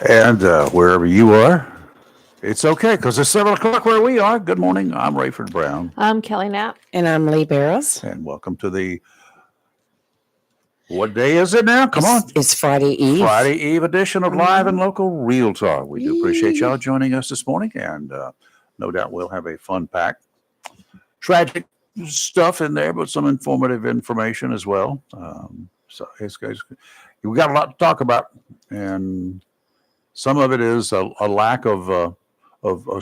And wherever you are, it's okay because it's 7 o'clock where we are. Good morning. I'm Rayford Brown, I'm Kelly Knapp. And I'm Lee Barrows. and welcome to the what day is it now? Come on. It's Friday Eve. Friday Eve edition of Live and Local Real Talk. We do appreciate y'all joining us this morning, and no doubt we'll have a fun pack. Tragic stuff in there, but some informative information as well. We got a lot to talk about, and some of it is a lack of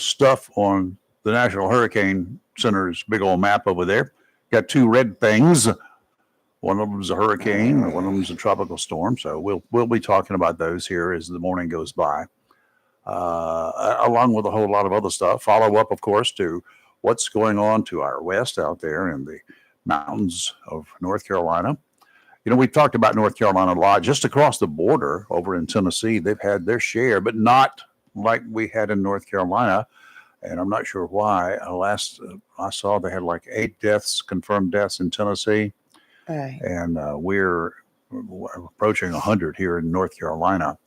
stuff on the National Hurricane Center's big old map over there. Got two red things. One of them is a hurricane, and one of them is a tropical storm. So we'll be talking about those here as the morning goes by, along with a whole lot of other stuff. Follow up, of course, to what's going on to our west out there in the mountains of North Carolina. You know, we talked about North Carolina a lot. Just across the border over in Tennessee, they've had their share, but not like we had in North Carolina. And I'm not sure why. Last I saw, they had like 8 confirmed deaths in Tennessee. Right. And we're approaching 100 here in North Carolina.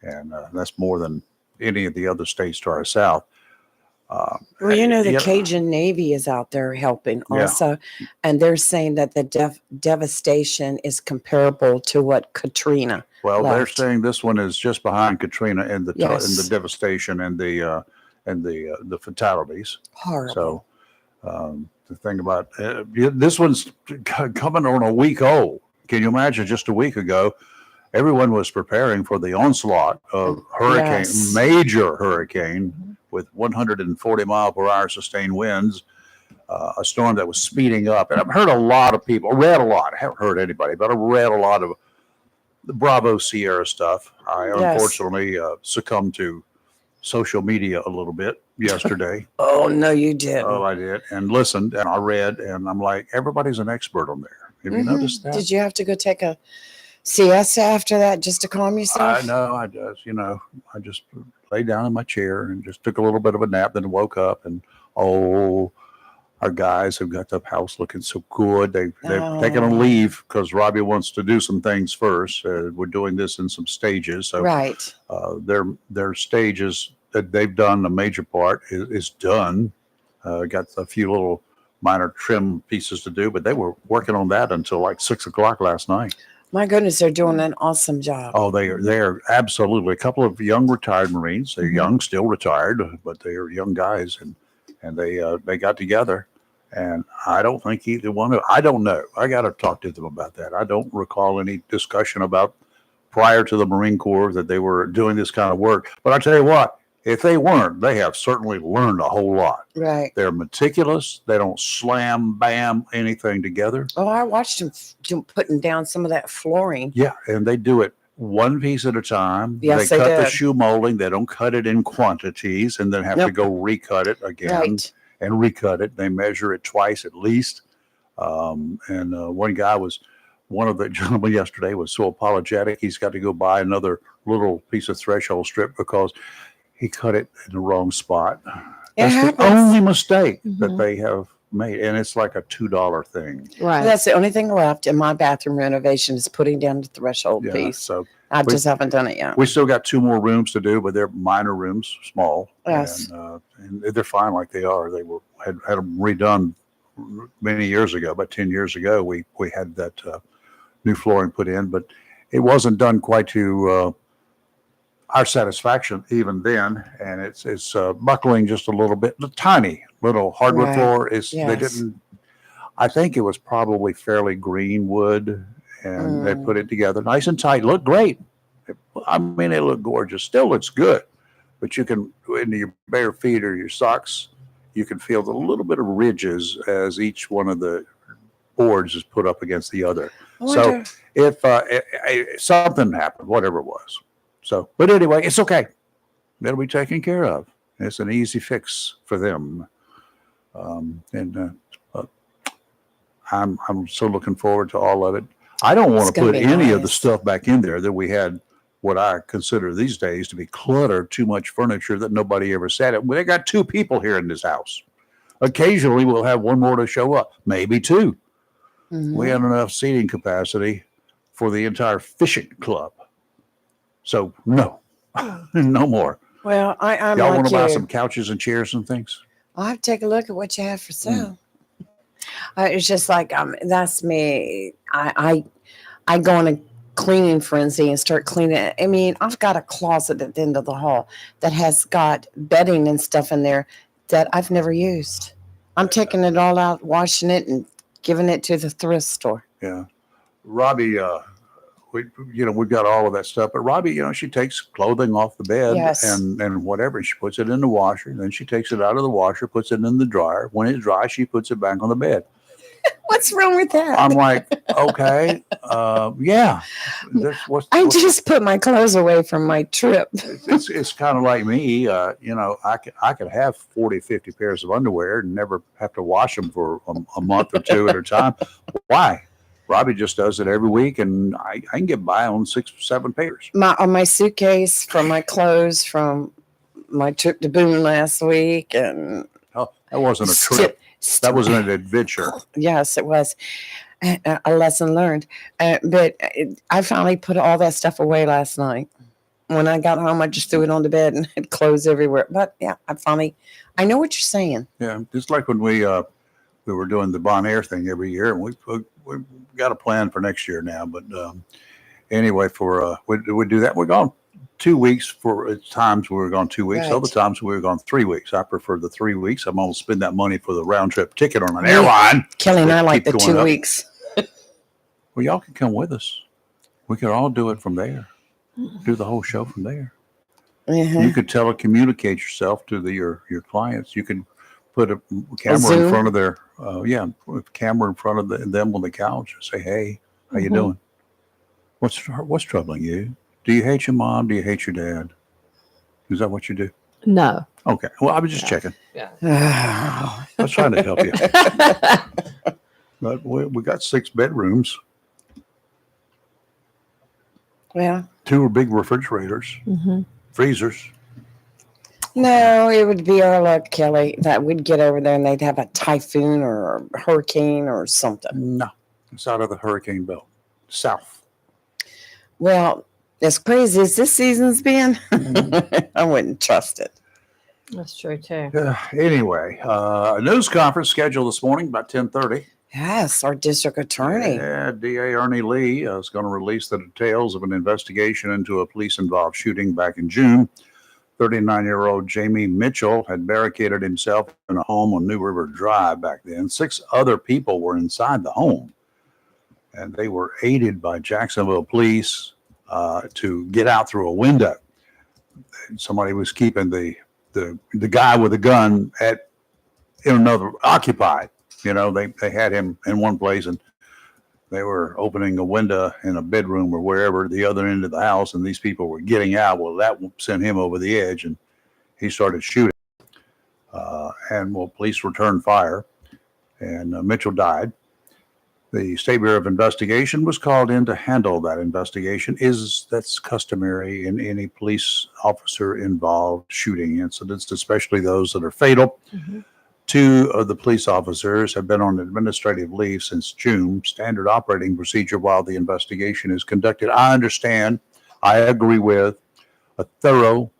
And that's more than any of the other states to our south. Well, you know, the Yep. Cajun Navy is out there helping Yeah. also. And they're saying that the devastation is comparable to what Katrina. Well, they're left. saying this one is just behind Katrina in the Yes. in the devastation and the fatalities. Horrible. So the thing about this one's coming on a week old. Can you imagine? Just a week ago, everyone was preparing for the onslaught of hurricane, Yes. major hurricane with 140 mile per hour sustained winds. A storm that was speeding up, and I've heard a lot of people, read a lot. I haven't heard anybody, but I've read a lot of the Bravo Sierra stuff. I Yes. unfortunately succumbed to social media a little bit yesterday. Oh, no, you didn't. Oh, I did, and listened, and I read, and I'm like, everybody's an expert on there. Have you Mhm. noticed that? Did you have to go take a siesta after that just to calm yourself? I know. I just lay down in my chair and just took a little bit of a nap, then woke up, and our guys have got the house looking so good. They've taken a Oh. leave because Robbie wants to do some things first. We're doing this in some stages, so Right. their stages that they've done, the major part is done. Got a few little minor trim pieces to do, but they were working on that until like 6 o'clock last night. My goodness, they're doing an awesome job. Oh, they are absolutely a couple of young retired Marines. They're Mhm. young, still retired, but they are young guys, and they got together. And I don't think either one of I don't know. I got to talk to them about that. I don't recall any discussion about prior to the Marine Corps that they were doing this kind of work. But I tell you what, if they weren't, they have certainly learned a whole lot. Right. They're meticulous. They don't slam, bam, anything together. Oh, I watched them putting down some of that flooring. Yeah, and they do it one piece at a time. Yes, they they cut the did. shoe molding. They don't cut it in quantities and then have to Nope. go recut it again Right. and recut it. They measure it twice at least. One of the gentlemen yesterday was so apologetic. He's got to go buy another little piece of threshold strip because he cut it in the wrong spot. It That's the happens. only mistake that Mhm. they have made, and it's like a $2 thing. Right. That's the only thing left in my bathroom renovation is putting down the threshold Yeah, piece. so I we- just haven't done it yet. we still got 2 more rooms to do, but they're minor rooms, small. Yes. And they're fine like they are. They had them redone many years ago, about 10 years ago. We had that new flooring put in, but it wasn't done quite to our satisfaction even then. And it's buckling just a little bit. The tiny little hardwood Right. floor is they Yes. didn't. I think it was probably fairly green wood, and they put it together nice and tight. Looked great. I mean, it looked gorgeous. Still looks good, but you can, in your bare feet or your socks, you can feel the little bit of ridges as each one of the boards is put up against the other. I So wonder- if something happened, whatever it was. So, but anyway, it's okay. That'll be taken care of. It's an easy fix for them. I'm so looking forward to all of it. I don't want It's to gonna put be any of the nice. stuff back in there that we had, what I consider these days to be clutter, too much furniture that nobody ever sat at. We got 2 people here in this house. Occasionally we'll have one more to show up, maybe 2. Mhm. We had enough seating capacity for the entire fishing club. So no, No more. Well, I'm Y'all like want to buy you. some couches and chairs and things? I'll have to take a look at what you have for sale. It's just like that's me. I go in a cleaning frenzy and start cleaning. I mean, I've got a closet at the end of the hall that has got bedding and stuff in there that I've never used. I'm taking it all out, washing it, and giving it to the thrift store. Yeah. Robbie, we've got all of that stuff, but Robbie, she takes clothing off the bed Yes. and whatever. She puts it in the washer. Then she takes it out of the washer, puts it in the dryer. When it's dry, she puts it back on the bed. What's wrong with that? I'm like, okay, yeah. I just put my clothes away from my trip. It's kind of like me. I could have 40, 50 pairs of underwear and never have to wash them for a month or two at a time. Why? Robbie just does it every week, and I can get by on 6 or 7 pairs. My suitcase from my clothes from my trip to Boone last week, and Oh, that wasn't a trip. That was an adventure. Yes, it was a lesson learned. But I finally put all that stuff away last night. When I got home, I just threw it on the bed and had clothes everywhere. But yeah, I know what you're saying. Yeah, just like when we were doing the Bon Air thing every year, and we got a plan for next year now. But anyway, we do that. We're gone 2 weeks for times we were gone 2 weeks. Right. Other times we were gone 3 weeks. I prefer the 3 weeks. I'm going to spend that money for the round trip ticket on an airline. Kelly and I like Keep the going 2 up. weeks. Well, y'all can come with us. We could all do it from there. Do the whole show from there. Uh-huh. You could telecommunicate yourself to your clients. You could put a camera Zoom? in front of their put a camera in front of them on the couch and say, "Hey, how you doing? What's troubling you? Do you hate your mom? Do you hate your dad? Is that what you do?" No. Okay. Well, I was just checking. Yeah. I was trying to help you. But we got 6 bedrooms. Well, 2 are big refrigerators, Mm-hmm. freezers. no, it would be our luck, Kelly, that we'd get over there and they'd have a typhoon or a hurricane or something. No, it's out of the hurricane belt, south. Well, as crazy as this season's been, I wouldn't trust it. That's true too. Anyway, a news conference scheduled this morning about 10:30. Yes, our district attorney. Yeah, DA Ernie Lee is going to release the details of an investigation into a police-involved shooting back in June. 39-year-old Jamie Mitchell had barricaded himself in a home on New River Drive back then. 6 other people were inside the home, and they were aided by Jacksonville police to get out through a window. Somebody was keeping the guy with the gun in another occupied. They had him in one place, and they were opening a window in a bedroom or wherever, the other end of the house, and these people were getting out. Well, that sent him over the edge, and he started shooting. Police returned fire, and Mitchell died. The State Bureau of Investigation was called in to handle that investigation. That's customary in any police officer involved shooting incidents, especially those that are fatal. Mm-hmm. 2 of the police officers have been on administrative leave since June, standard operating procedure while the investigation is conducted. I understand, I agree with a thorough,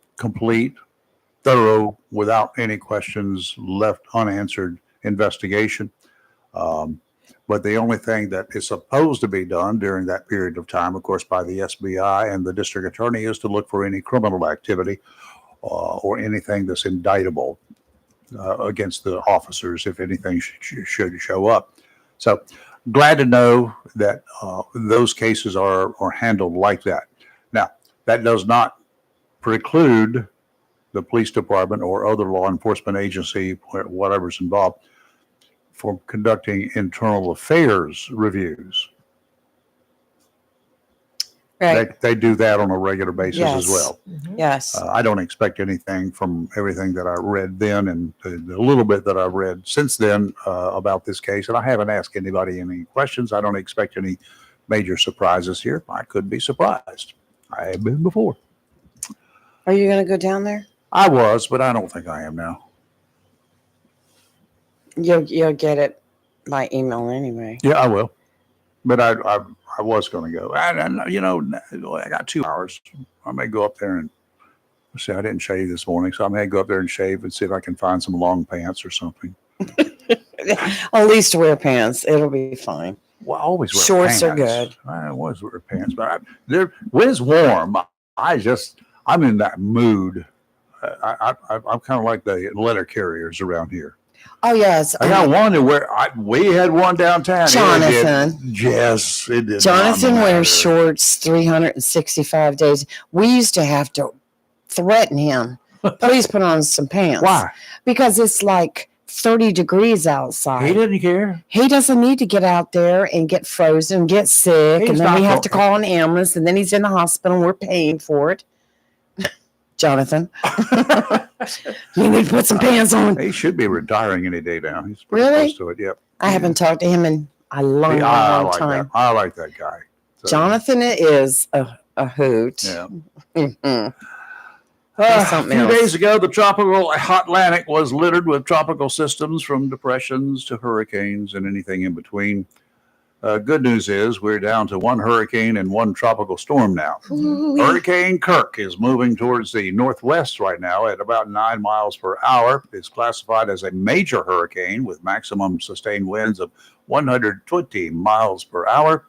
without any questions left unanswered investigation. But the only thing that is supposed to be done during that period of time, of course, by the SBI and the district attorney, is to look for any criminal activity or anything that's indictable against the officers, if anything should show up. So glad to know that those cases are handled like that. Now, that does not preclude the police department or other law enforcement agency, whatever's involved, for conducting internal affairs reviews. Right. They do that on a regular basis as Yes. well. Mm-hmm. Yes. I don't expect anything from everything that I read then and the little bit that I've read since then about this case. And I haven't asked anybody any questions. I don't expect any major surprises here. I could be surprised. I have been before. Are you going to go down there? I was, but I don't think I am now. You'll get it by email anyway. Yeah, I will. But I was going to go. And I got 2 hours. I may go up there and See, I didn't shave this morning, so I may go up there and shave and see if I can find some long pants or something. At least wear pants. It'll be fine. Well, I always wear Shorts pants. are good. I always wear pants, but when it's warm, I'm in that mood. I'm kind of like the letter carriers around here. Oh yes, I got one to wear. We had one downtown. Jonathan. Yes, it did. Jonathan not wears matter. shorts 365 days. We used to have to threaten him. Please put on some pants. Why? Because it's like 30 degrees outside. He didn't care. He doesn't need to get out there and get frozen, get sick, He's and then not we have go- to call an ambulance, and then he's in the hospital and we're paying for it. Jonathan, you need to put some pants on. He should be retiring any day now. He's pretty Really? close to it. Yep. I haven't talked to him in a long, I long like time. that. I like that guy. So, Jonathan is a hoot. Yeah. Mhm. A something few else. days ago, the tropical Atlantic was littered with tropical systems from depressions to hurricanes and anything in between. Good news is we're down to one hurricane and one tropical storm now. Ooh, Hurricane Kirk is moving towards the northwest right now at about 9 miles per hour. It's classified as a major hurricane with maximum sustained winds of 120 miles per hour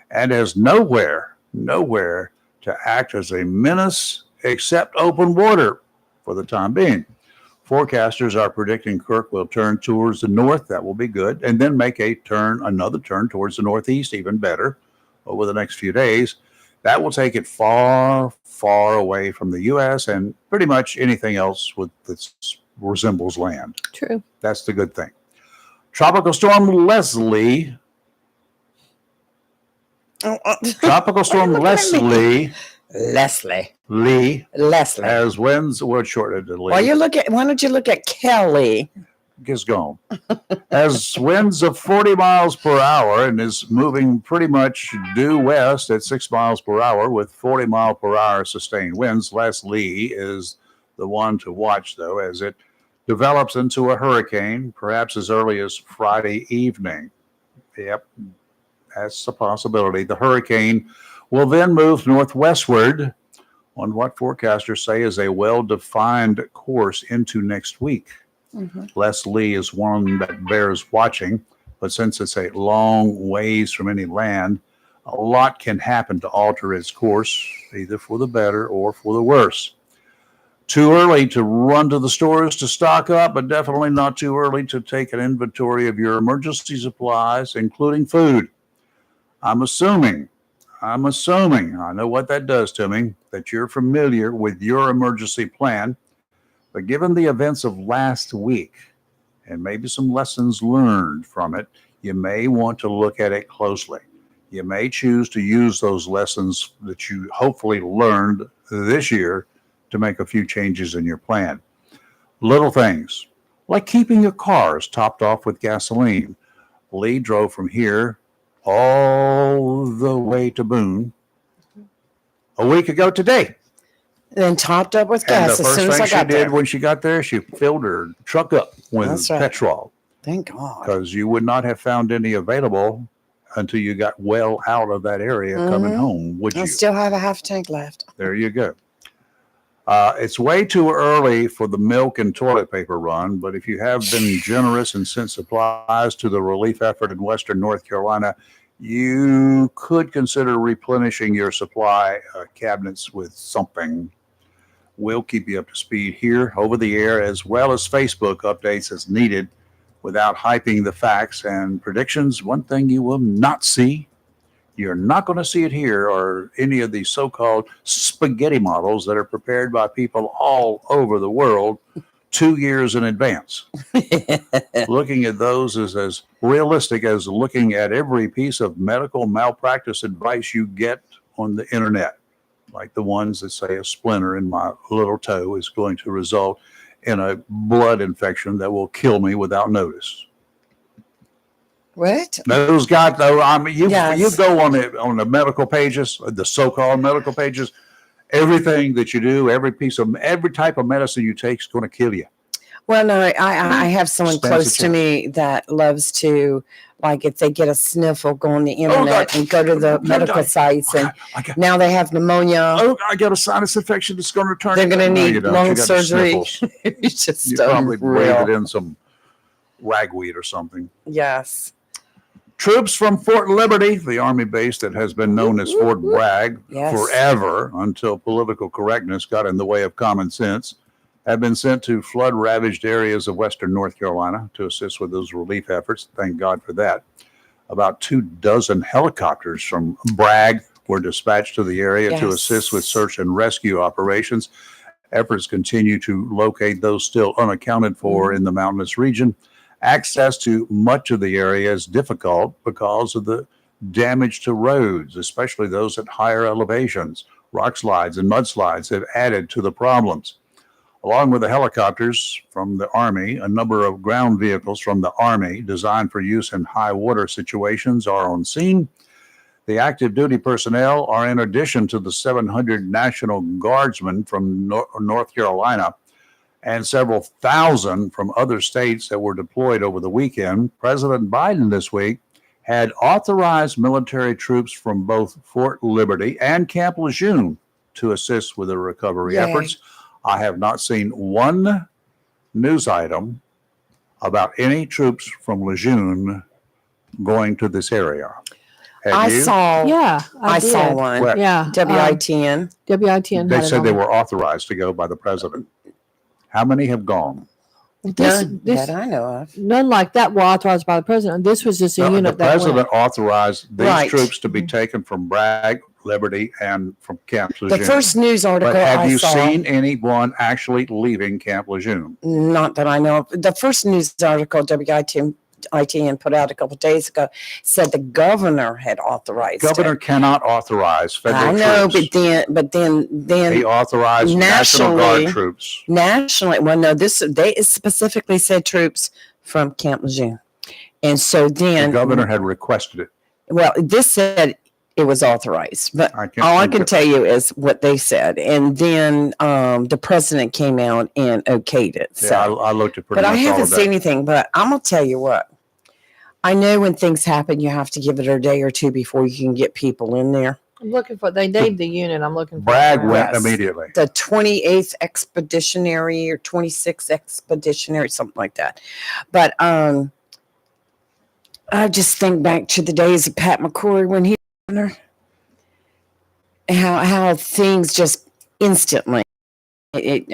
and has nowhere to act as a menace except open water for the time being. Forecasters are predicting Kirk will turn towards the north. That will be good. And then make another turn towards the northeast, even better, over the next few days. That will take it far, far away from the U.S. and pretty much anything else that resembles land. True. That's the good thing. Tropical Storm Leslie. Tropical Storm Leslie. Lee Leslie. has winds. Word shortened to Lee. Why don't you look at Kelly? Is gone. Has winds of 40 miles per hour and is moving pretty much due west at 6 miles per hour with 40 mile per hour sustained winds. Leslie is the one to watch, though, as it develops into a hurricane, perhaps as early as Friday evening. Yep, that's a possibility. The hurricane will then move northwestward on what forecasters say is a well-defined course into next week. Leslie is one that bears watching, but since it's a long ways from any land, a lot can happen to alter its course, either for the better or for the worse. Too early to run to the stores to stock up, but definitely not too early to take an inventory of your emergency supplies, including food. I'm assuming, I know what that does to me, that you're familiar with your emergency plan. But given the events of last week and maybe some lessons learned from it, you may want to look at it closely. You may choose to use those lessons that you hopefully learned this year to make a few changes in your plan. Little things like keeping your cars topped off with gasoline. Lee drove from here all the way to Boone a week ago today. Then topped up with And gas the as first soon as thing I she got did there. when she got there, she filled her truck up with That's right. petrol Thank God. because you would not have found any available until you got well out of that area coming Mhm. home, would I you? still have a half tank left. There you go. It's way too early for the milk and toilet paper run, but if you have been generous and sent supplies to the relief effort in Western North Carolina, you could consider replenishing your supply cabinets with something. We'll keep you up to speed here over the air, as well as Facebook updates as needed without hyping the facts and predictions. One thing you will not see, you're not going to see it here, are any of these so-called spaghetti models that are prepared by people all over the world 2 years in advance. Looking at those is as realistic as looking at every piece of medical malpractice advice you get on the internet, like the ones that say a splinter in my little toe is going to result in a blood infection that will kill me without notice. What? Those guys, though, I mean, you Yes. go on the medical pages, the so-called medical pages. Everything that you do, every type of medicine you take is going to kill you. Well, no, I have someone Stands a close to me that loves to, like, if they get a sniffle, go on the internet God. and go to the No, medical I- sites, and I got, now they have pneumonia. I got a sinus infection that's going to return. They're gonna No, need you don't. lung You got the surgery. sniffles. It's just You probably breathe it unreal. in some ragweed or something. Yes. Troops from Fort Liberty, the Army base that has been known as Fort Bragg Yes. forever until political correctness got in the way of common sense, have been sent to flood ravaged areas of western North Carolina to assist with those relief efforts. Thank God for that. About 24 helicopters from Bragg were dispatched to the area to assist with Yes. search and rescue operations. Efforts continue to locate those still unaccounted for in the mountainous region. Access to much of the area is difficult because of the damage to roads, especially those at higher elevations. Rock slides and mudslides have added to the problems. Along with the helicopters from the Army, a number of ground vehicles from the Army designed for use in high water situations are on scene. The active duty personnel are in addition to the 700 National Guardsmen from North Carolina and several thousand from other states that were deployed over the weekend. President Biden this week had authorized military troops from both Fort Liberty and Camp Lejeune to assist with the recovery Yay. efforts. I have not seen one news item about any troops from Lejeune going to this area. Have I you? saw. Yeah, I did. saw one. Where? Yeah, WITN. WITN. They had it said on they there. were authorized to go by the president. How many have gone? None This, that I know of. none like that were authorized by the president. This was just a No, the unit that president went. authorized these Right. troops to be taken from Bragg, Liberty, and from Camp The Lejeune. first news article But have I you saw. seen anyone actually leaving Camp Lejeune? Not that I know of. The first news article WITN put out a couple days ago said the governor had authorized Governor it. cannot authorize federal I know, troops. but then He authorized National Guard nationally- troops. nationally, well, no, they specifically said troops from Camp Lejeune, and so The then governor had requested it. Well, this said it was authorized, but I can't all I think can of- tell you is what they said, and then the president came out and okayed it. So, Yeah, I looked at pretty but I much all haven't of seen that. anything. But I'm gonna tell you what. I know when things happen, you have to give it a day or two before you can get people in there. I'm looking for. They named the unit. I'm looking for. Bragg it now. went Yes. immediately. The 28th Expeditionary or 26th Expeditionary, something like that. But I just think back to the days of Pat McCrory when he was governor. How things just instantly. I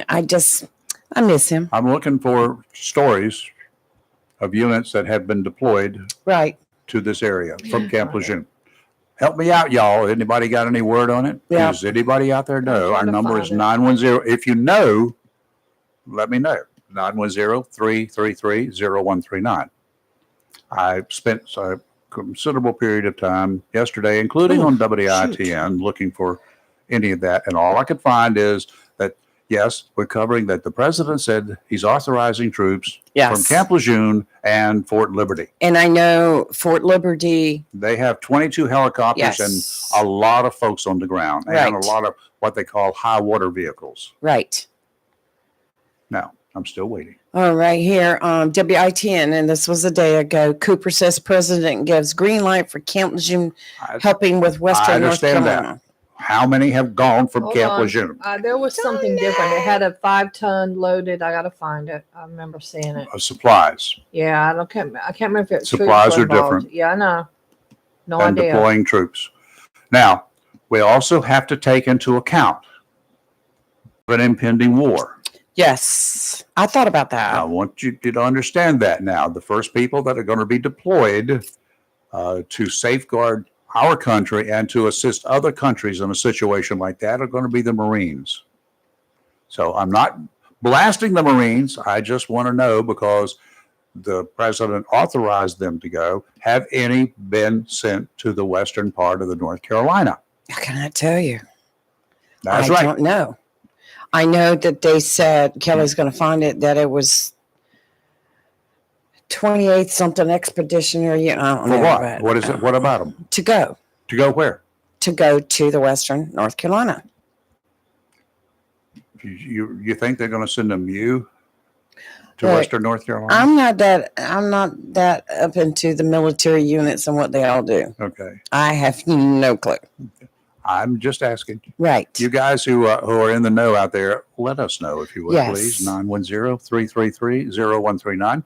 miss him. I'm looking for stories of units that have been deployed Right. to this area from Camp Lejeune. Help me out, y'all. Anybody got any word on it? Yeah. Does anybody out there know? trying Our to number find is it. 910. If you know, let me know. 910-333-0139. I spent a considerable period of time yesterday, including on WITN, looking for any of that. And all I could find is that, yes, we're covering that the president said he's authorizing troops Yes. from Camp Lejeune and Fort Liberty. And I know Fort Liberty. They have 22 helicopters Yes. and a lot of folks on the ground and Right. a lot of what they call high water vehicles. Right. Now, I'm still waiting. All right, here, WITN, and this was a day ago. Cooper says president gives green light for Camp Lejeune helping with Western North understand that. Carolina. How many have gone from Hold Camp on. Lejeune? There was something different. It had a 5-ton loaded. I gotta find it. I remember seeing it. Of supplies Yeah, I can't remember if it's Supplies are different. Yeah, I know. No and idea. deploying troops. Now, we also have to take into account an impending war. Yes, I thought about I that. want you to understand that now. The first people that are going to be deployed to safeguard our country and to assist other countries in a situation like that are going to be the Marines. So I'm not blasting the Marines. I just want to know, because the president authorized them to go, have any been sent to the western part of the North Carolina? I cannot tell you. That's I right. don't know. I know that they said Kelly's going to find it, that it was 28th something expeditionary. I don't For know. what? but, What is it? What about them? To go where? to the Western North Carolina. You think they're going to send a MEU to Look, Western North Carolina? I'm not that up into the military units and what they all do. Okay. I have no clue. I'm just asking. Right. You guys who are in the know out there, let us know if you would, Yes. please. 910-333-0139.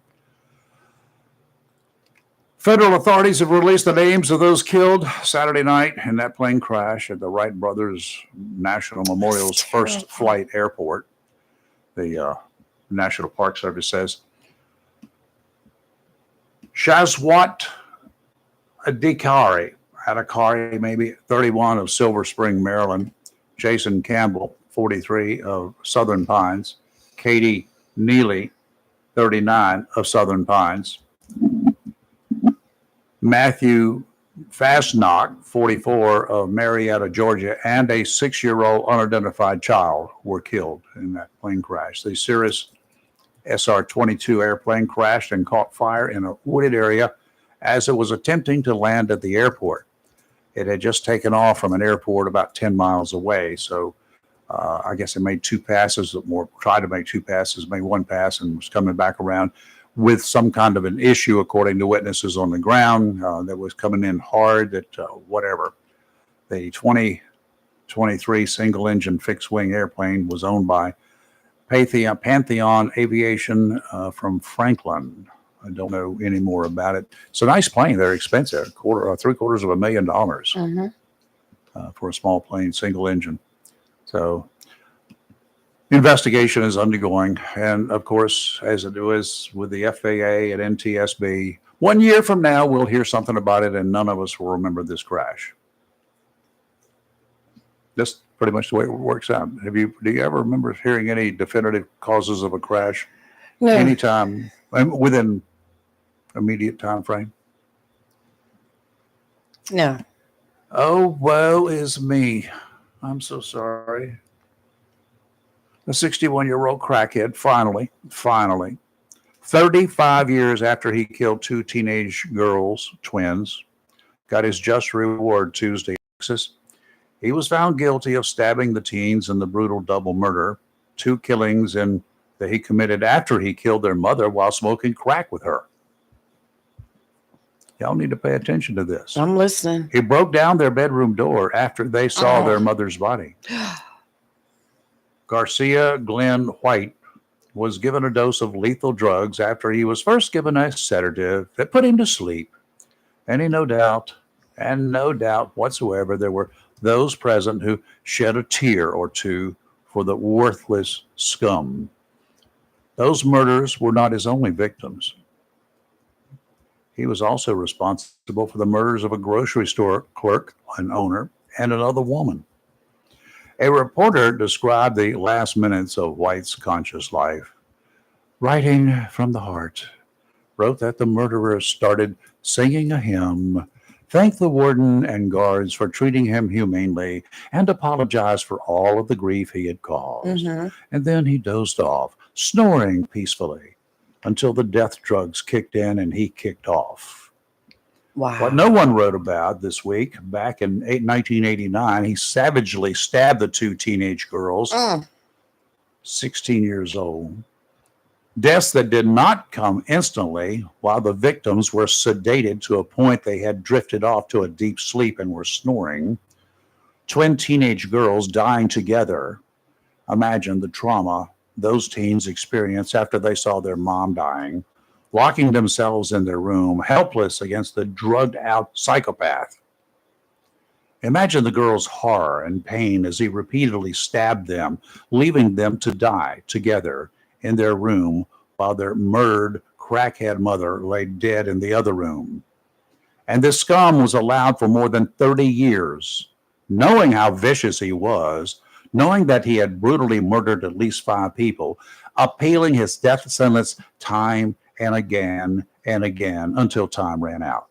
Federal authorities have released the names of those killed Saturday night in that plane crash at the Wright Brothers National Memorial's first terrible. flight airport. The National Park Service says Shazwat Adhikari, maybe 31 of Silver Spring, Maryland. Jason Campbell, 43 of Southern Pines. Katie Neely, 39 of Southern Pines. Matthew Fastnock, 44 of Marietta, Georgia, and a 6-year-old unidentified child were killed in that plane crash. The Cirrus SR-22 airplane crashed and caught fire in a wooded area as it was attempting to land at the airport. It had just taken off from an airport about 10 miles away. So I guess it made 2 passes, or tried to make 2 passes, made 1 pass and was coming back around with some kind of an issue, according to witnesses on the ground, that was coming in hard, that whatever. The 2023 single-engine fixed-wing airplane was owned by Pantheon Aviation from Franklin. I don't know any more about it. It's a nice plane. They're expensive, $750,000 for a small plane, single engine. So investigation is undergoing. And of course, as it is with the FAA and NTSB, 1 year from now, we'll hear something about it and none of us will remember this crash. That's pretty much the way it works out. Do you ever remember hearing any definitive causes of a crash? No. Anytime within immediate time frame? No. Oh, woe is me. I'm so sorry. A 61-year-old crackhead finally, 35 years after he killed 2 teenage girls, twins, got his just reward Tuesday in Texas. He was found guilty of stabbing the teens in the brutal double murder, 2 killings that he committed after he killed their mother while smoking crack with her. Y'all need to pay attention to this. I'm listening. He broke down their bedroom door after they saw their mother's body. Garcia Glenn White was given a dose of lethal drugs after he was first given a sedative that put him to sleep. And no doubt whatsoever, there were those present who shed a tear or two for the worthless scum. Those murders were not his only victims. He was also responsible for the murders of a grocery store clerk, an owner, and another woman. A reporter described the last minutes of White's conscious life. Writing from the heart, wrote that the murderer started singing a hymn, thanked the warden and guards for treating him humanely, and apologized for all of the grief he had caused. Mm-hmm. And then he dozed off, snoring peacefully, until the death drugs kicked in and he kicked off. Wow. What no one wrote about this week, back in 1989, he savagely stabbed the 2 teenage girls, 16 years old. Deaths that did not come instantly, while the victims were sedated to a point they had drifted off to a deep sleep and were snoring. Twin teenage girls dying together. Imagine the trauma those teens experienced after they saw their mom dying, locking themselves in their room, helpless against the drugged-out psychopath. Imagine the girls' horror and pain as he repeatedly stabbed them, leaving them to die together in their room while their murdered crackhead mother lay dead in the other room. And this scum was allowed for more than 30 years, knowing how vicious he was, knowing that he had brutally murdered at least 5 people, appealing his death sentence time and again until time ran out.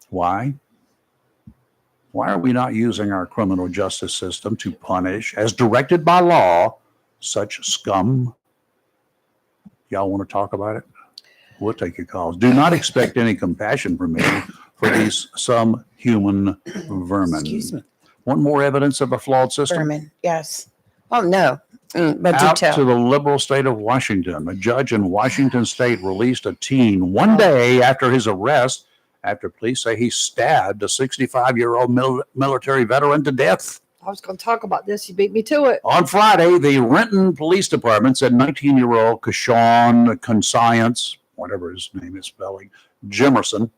Why? Why are we not using our criminal justice system to punish, as directed by law, such scum? Y'all want to talk about it? We'll take your calls. Do not expect any compassion from me for these some human vermin. Excuse me. Want more evidence of a flawed system? Vermin. Yes. Oh, no. But do Out tell. to the liberal state of Washington. A judge in Washington state released a teen one day after his arrest after police say he stabbed a 65-year-old military veteran to death. I was going to talk about this. You beat me to it. On Friday, the Renton Police Department said 19-year-old Kashawn Conscience, whatever his name is spelling, Jimerson,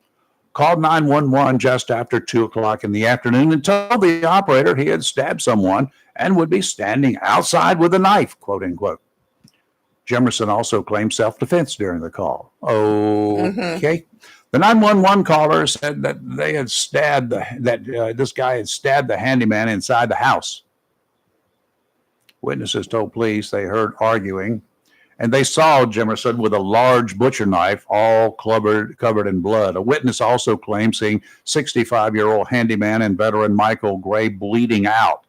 called 911 just after 2 o'clock in the afternoon and told the operator he had stabbed someone and would be standing outside with a knife, quote unquote. Jimerson also claimed self-defense during the call. Okay. The 911 caller said that they had stabbed this guy had stabbed the handyman inside the house. Witnesses told police they heard arguing, and they saw Jimerson with a large butcher knife, all covered in blood. A witness also claimed seeing 65-year-old handyman and veteran Michael Gray bleeding out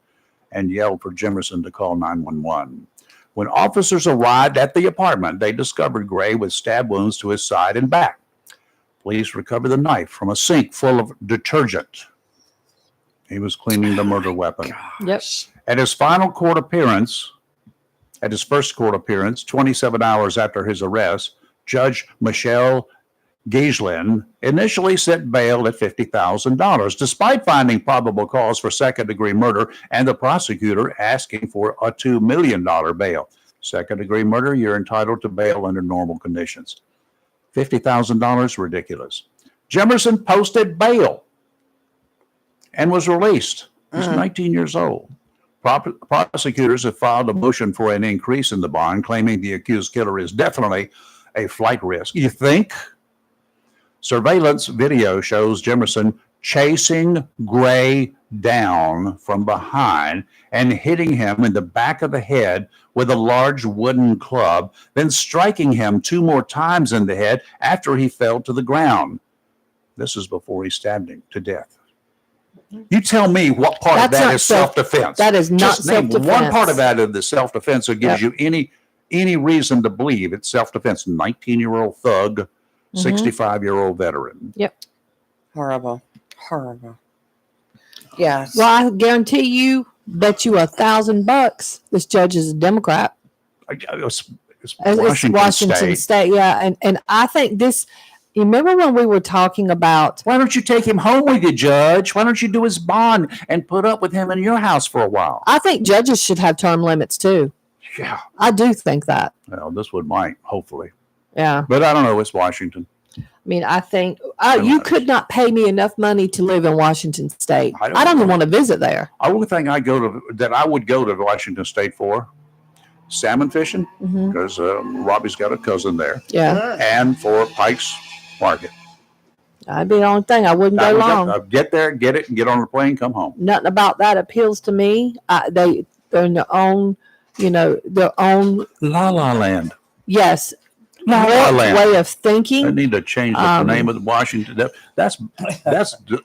and yelled for Jimerson to call 911. When officers arrived at the apartment, they discovered Gray with stab wounds to his side and back. Police recovered the knife from a sink full of detergent. He was cleaning the murder weapon. Yep. At his first court appearance, 27 hours after his arrest, Judge Michelle Gaislin initially set bail at $50,000, despite finding probable cause for second-degree murder and the prosecutor asking for a $2 million bail. Second-degree murder, you're entitled to bail under normal conditions. $50,000, ridiculous. Jimerson posted bail and was released. He's 19 years old. Prosecutors have filed a motion for an increase in the bond, claiming the accused killer is definitely a flight risk. You think? Surveillance video shows Jimerson chasing Gray down from behind and hitting him in the back of the head with a large wooden club, then striking him 2 more times in the head after he fell to the ground. This is before he stabbed him to death. You tell me what part of That's that not is self-defense. That is not Just name self-defense. one part of that of the self-defense that gives you any reason to believe it's self-defense. 19-year-old thug, 65-year-old veteran. Yep. Horrible. Yes. Well, I guarantee you, bet you $1,000 this judge is a Democrat. It's It's Washington State. Yeah. And I think this, you remember when we were talking about, Why don't you take him home with you, Judge? Why don't you do his bond and put up with him in your house for a while? I think judges should have term limits too. Yeah. I do think that. Well, this one might, hopefully. Yeah. But I don't know. It's Washington. I mean, I think you could not pay me enough money to live in Washington State. I don't I don't know. even want to visit there. The only thing I would go to Washington State for, salmon fishing, Hmm. because Robbie's got a cousin there, Yeah. and for Pike's Market. That'd be the only thing. I wouldn't go long. Get there, get it, and get on the plane, come home. Nothing about that appeals to me. They're in their own, their own, La La Land. yes, La La Land. way of They thinking. need to change the name of Washington. That's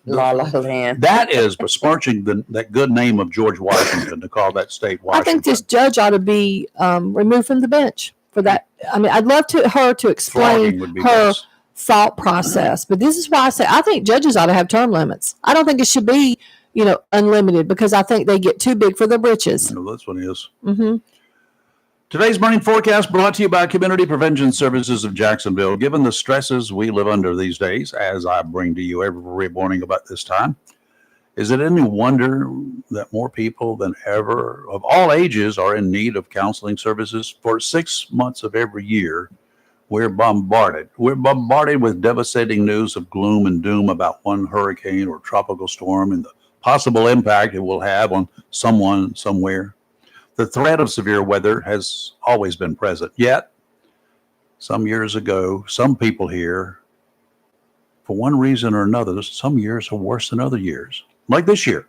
La La Land. that is besmirching that good name of George Washington to call that state I Washington. think this judge ought to be removed from the bench for that. I mean, I'd love her to explain Flogging would be her best. thought process, but this is why I say I think judges ought to have term limits. I don't think it should be, unlimited, because I think they get too big for their britches. No, this one is. Hmm. Today's morning forecast brought to you by Community Prevention Services of Jacksonville. Given the stresses we live under these days, as I bring to you every morning about this time, is it any wonder that more people than ever of all ages are in need of counseling services? For 6 months of every year, we're bombarded. We're bombarded with devastating news of gloom and doom about one hurricane or tropical storm and the possible impact it will have on someone somewhere. The threat of severe weather has always been present. Yet, some years ago, some people here, for one reason or another, some years are worse than other years, like this year,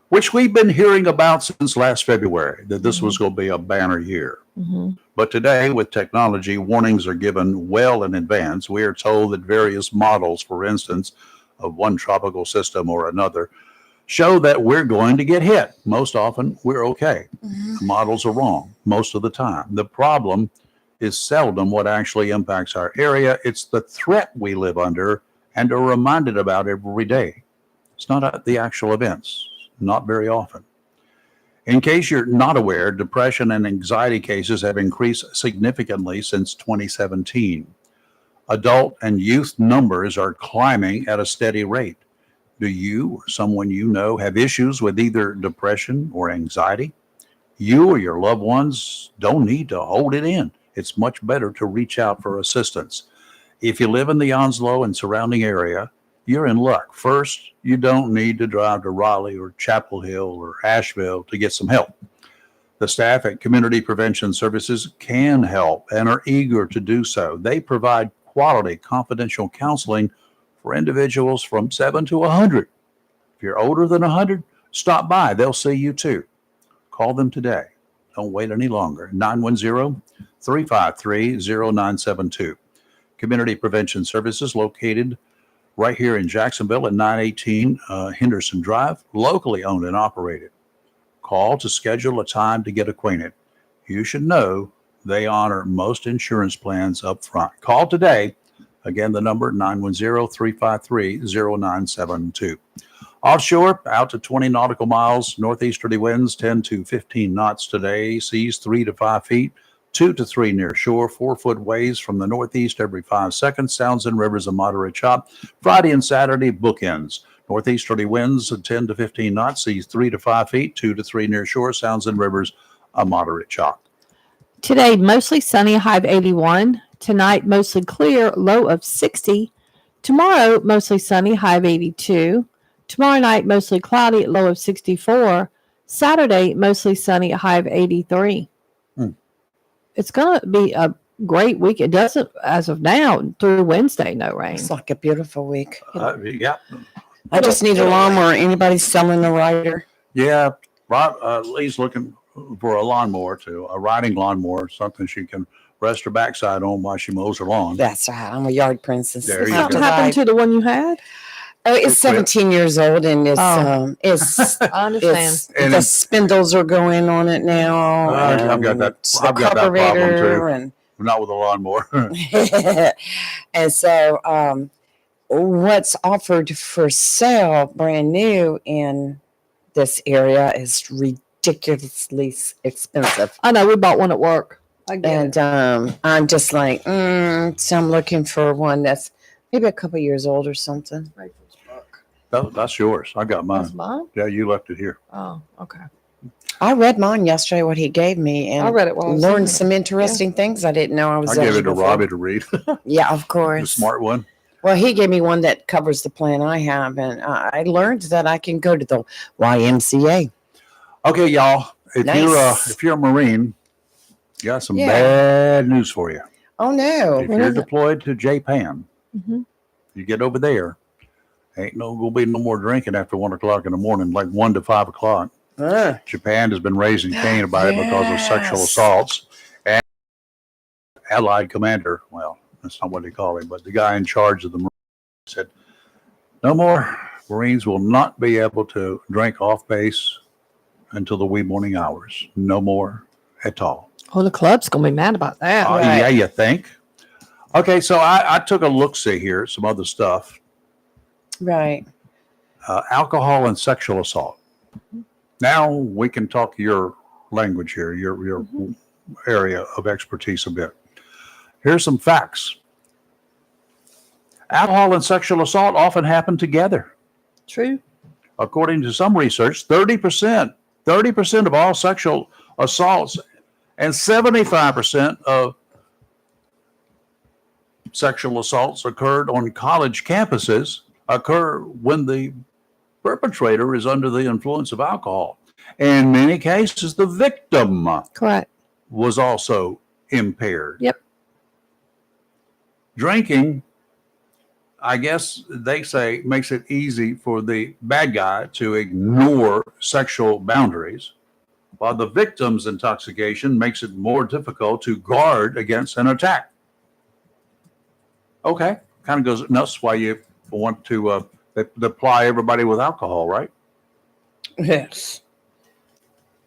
which we've been hearing about since last February, that this was going to be a banner year. Hmm. But today, with technology, warnings are given well in advance. We are told that various models, for instance, of one tropical system or another, show that we're going to get hit. Most often, we're okay. The models are wrong most of the time. The problem is seldom what actually impacts our area. It's the threat we live under and are reminded about every day. It's not the actual events, not very often. In case you're not aware, depression and anxiety cases have increased significantly since 2017. Adult and youth numbers are climbing at a steady rate. Do you or someone you know have issues with either depression or anxiety? You or your loved ones don't need to hold it in. It's much better to reach out for assistance. If you live in the Onslow and surrounding area, you're in luck. First, you don't need to drive to Raleigh or Chapel Hill or Asheville to get some help. The staff at Community Prevention Services can help and are eager to do so. They provide quality, confidential counseling for individuals from 7 to 100. If you're older than 100, stop by. They'll see you too. Call them today. Don't wait any longer. 910-353-0972. Community Prevention Services located right here in Jacksonville at 918 Henderson Drive, locally owned and operated. Call to schedule a time to get acquainted. You should know they honor most insurance plans up front. Call today. Again, the number 910-353-0972. Offshore, out to 20 nautical miles, northeasterly winds 10 to 15 knots today, seas 3 to 5 feet, 2 to 3 near shore, 4-foot waves from the northeast every 5 seconds, sounds and rivers a moderate chop. Friday and Saturday, bookends. Northeasterly winds 10 to 15 knots, seas 3 to 5 feet, 2 to 3 near shore, sounds and rivers a moderate chop. Today, mostly sunny, high of 81. Tonight, mostly clear, low of 60. Tomorrow, mostly sunny, high of 82. Tomorrow night, mostly cloudy, low of 64. Saturday, mostly sunny, high of 83. It's going to be a great week. It doesn't, as of now, through Wednesday, no rain. It's like a beautiful week. Yeah. I just need a lawnmower. Anybody selling a rider? Yeah. Lee's looking for a lawnmower too, a riding lawnmower, something she can rest her backside on while she mows her lawn. That's right. I'm a yard princess. There you What go. happened to the one you had? Oh, it's 17 years old, and it's I understand. it's And the it's- spindles are going on it now. I've got that- the I've got that problem, carburetor too. Not with a lawnmower. and so what's offered for sale brand new in this area is ridiculously expensive. I know, we bought one at work. I get it. And I'm just like, so I'm looking for one that's maybe a couple years old or something. That's yours. I got That's mine. mine? Yeah, you left it here. Oh, okay. I read mine yesterday, what he gave me, and I read it while I was learned in some interesting things I didn't know I was I gave it to eligible for. Robbie to read. Yeah, of The course. smart one. Well, he gave me one that covers the plan I have, and I learned that I can go to the YMCA. Okay, y'all. Nice. If you're a Marine, got some Yeah. bad news for you. Oh no! If What you're is it? deployed to Japan, Mm-hmm. you get over there. Ain't gonna be no more drinking after 1 o'clock in the morning, like 1 to 5 o'clock. Japan has been raising Cain about it because of sexual Yes. assaults. And Allied commander, well, that's not what they call him, but the guy in charge of the Marines said, no more Marines will not be able to drink off base until the wee morning hours. No more at all. Oh, the club's going to be mad about that. Right. Yeah, you think? Okay, so I took a look-see here at some other stuff. Right. Alcohol and sexual assault. Now we can talk your language here, your area of expertise a bit. Here's some facts. Alcohol and sexual assault often happen together. True. According to some research, 30% of all sexual assaults and 75% of sexual assaults occurred on college campuses occur when the perpetrator is under the influence of alcohol. In many cases, the victim Correct. was also impaired. Yep. Drinking, I guess they say, makes it easy for the bad guy to ignore sexual boundaries, while the victim's intoxication makes it more difficult to guard against an attack. Okay, kind of goes nuts why you want to apply everybody with alcohol, right? Yes.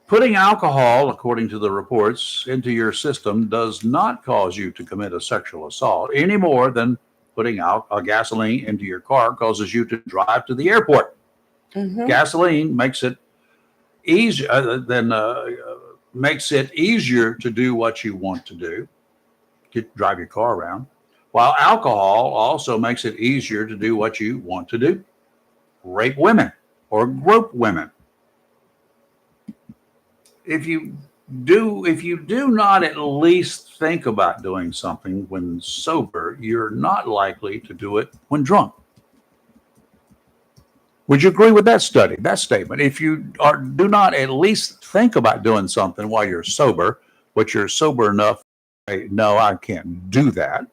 Putting alcohol, according to the reports, into your system does not cause you to commit a sexual assault any more than putting gasoline into your car causes you to drive to the airport. Mhm. Gasoline makes it easy, makes it easier to do what you want to do, drive your car around, while alcohol also makes it easier to do what you want to do, rape women or grope women. If you do not at least think about doing something when sober, you're not likely to do it when drunk. Would you agree with that statement? If you do not at least think about doing something while you're sober, but you're sober enough to say, no, I can't do that,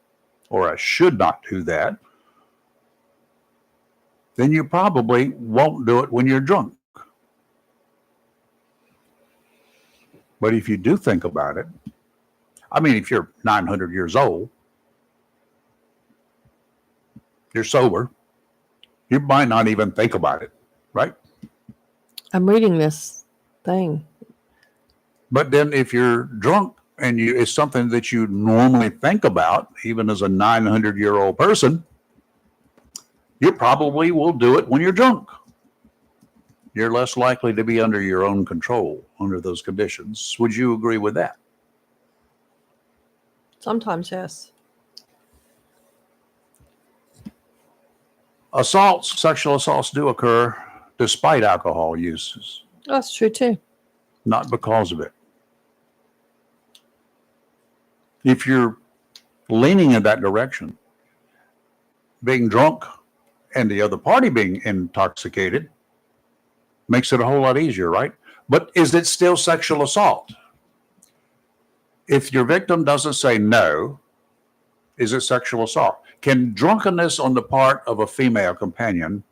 or I should not do that, then you probably won't do it when you're drunk. But if you do think about it, I mean, if you're 900 years old, you're sober, you might not even think about it, right? I'm reading this thing. But then if you're drunk and it's something that you normally think about, even as a 900-year-old person, you probably will do it when you're drunk. You're less likely to be under your own control under those conditions. Would you agree with that? Sometimes, yes. Sexual assaults do occur despite alcohol uses, That's true too. not because of it. If you're leaning in that direction, being drunk and the other party being intoxicated makes it a whole lot easier, right? But is it still sexual assault? If your victim doesn't say no, is it sexual assault? Can drunkenness on the part of a female companion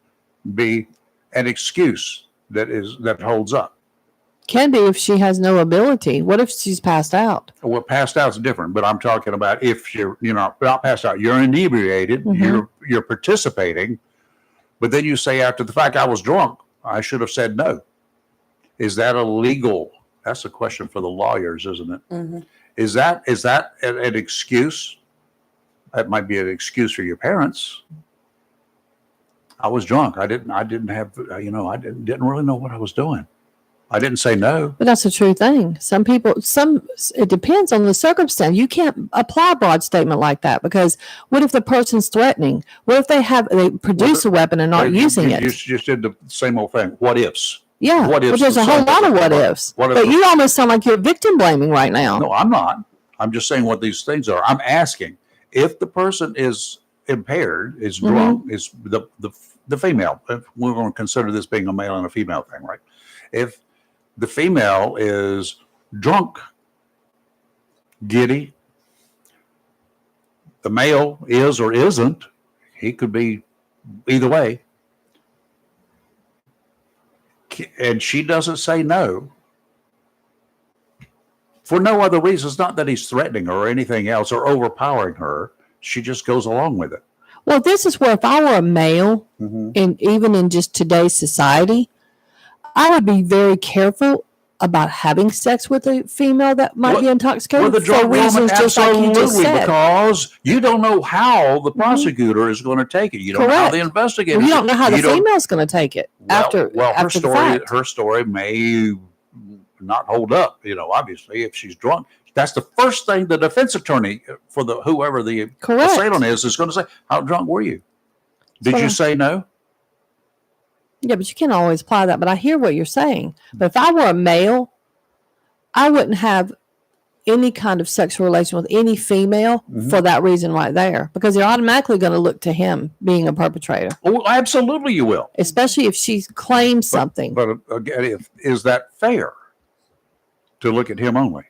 be an excuse that holds up? Can be if she has no ability. What if she's passed out? Well, passed out is different, but I'm talking about if you're not passed out, you're inebriated, Mhm. you're participating, but then you say after the fact, I was drunk, I should have said no. Is that illegal? That's a question for the lawyers, isn't it? Mm-hmm. Is that an excuse? That might be an excuse for your parents. I was drunk. I didn't have, I didn't really know what I was doing. I didn't say no. But that's a true thing. It depends on the circumstance. You can't apply a broad statement like that because what if the person's threatening? What if they produce a weapon and not using it? You just did the same old thing. What ifs? Yeah. What ifs? But there's a whole lot of what ifs. But you almost sound like you're victim blaming right now. No, I'm not. I'm just saying what these things are. I'm asking if the person is impaired, is drunk, is the female. If we're going to consider this being a male and a female thing, right? If the female is drunk, giddy, the male is or isn't, he could be either way, and she doesn't say no for no other reasons, not that he's threatening her or anything else or overpowering her, she just goes along with it. Well, this is where if I were a male, and even in just today's society, I would be very careful about having sex with a female that might be intoxicated With a drunk for reasons woman, just like you just absolutely, said. because you don't know how the prosecutor is going to take it. You don't know how the investigator. Well, you don't know how the female's going to take it after her the story. fact. Her story may not hold up. Obviously, if she's drunk, that's the first thing the defense attorney for whoever the assailant is going to say. How drunk were you? Did you say no? Yeah, but you can't always apply that. But I hear what you're saying. But if I were a male, I wouldn't have any kind of sexual relation with any female for that reason right there, because they're automatically going to look to him being a perpetrator. Oh, absolutely, you will. Especially if she claims something. But again, is that fair to look at him only?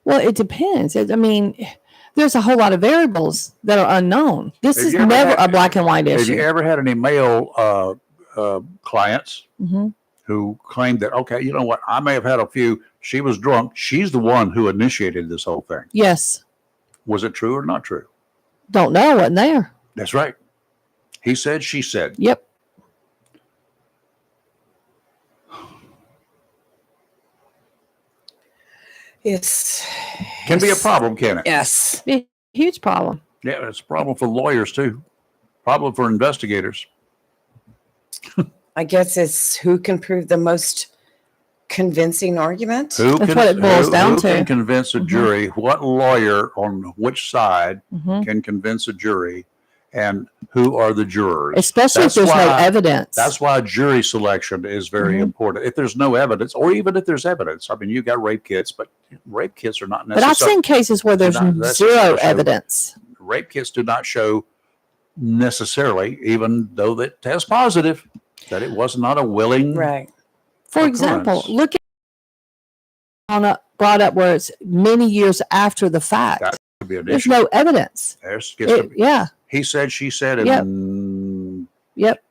Well, it depends. There's a whole lot of variables that are unknown. This is never a black and white issue. Have you ever had any male clients who claimed that, okay, you know what, I may have had a few, she was drunk, she's the one who initiated this whole thing? Yes. Was it true or not true? Don't know. I wasn't there. That's right. He said, she said. Yep. Yes. Can be a problem, can it? Yes. Be a huge problem. Yeah, it's a problem for lawyers too. Problem for investigators. I guess it's who can prove the most convincing argument. That's what it boils down who to. can convince a Mhm. jury? What lawyer on which side Mhm. can convince a jury? And who are the jurors? Especially That's if there's no why- evidence. That's why jury selection is very Mhm. important. If there's no evidence, or even if there's evidence, I mean, you got rape kits, but rape kits are not but I've necessarily. seen cases where there's not necessarily zero show- evidence. Rape kits do not show necessarily, even though that test positive, that it was not a willing. Right. For example, occurrence. look at brought up where it's many years after the fact. That could be an There's issue. no evidence. There's gets to be- Yeah. he said, she said, and Yep.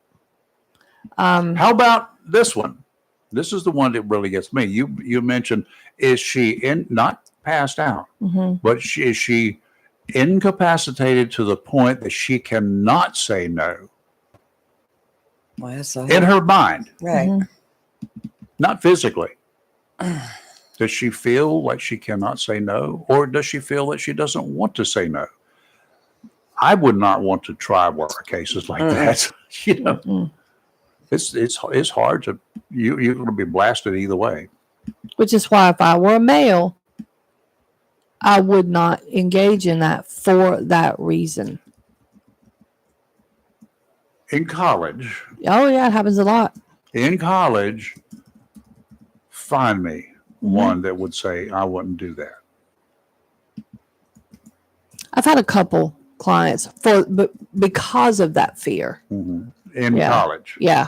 how about this one? This is the one that really gets me. You mentioned, is she not passed out, Mhm. but is she incapacitated to the point that she cannot say no Well, so, in her mind, right. Mhm. not physically? Does she feel like she cannot say no, or does she feel that she doesn't want to say no? I would not want to try work cases like that. You know, Mm. it's hard to you're going to be blasted either way. Which is why if I were a male, I would not engage in that for that reason. In college, Oh yeah, it happens a lot. find me Mhm. one that would say I wouldn't do that. I've had a couple clients but because of that fear. In Yeah. college, Yeah.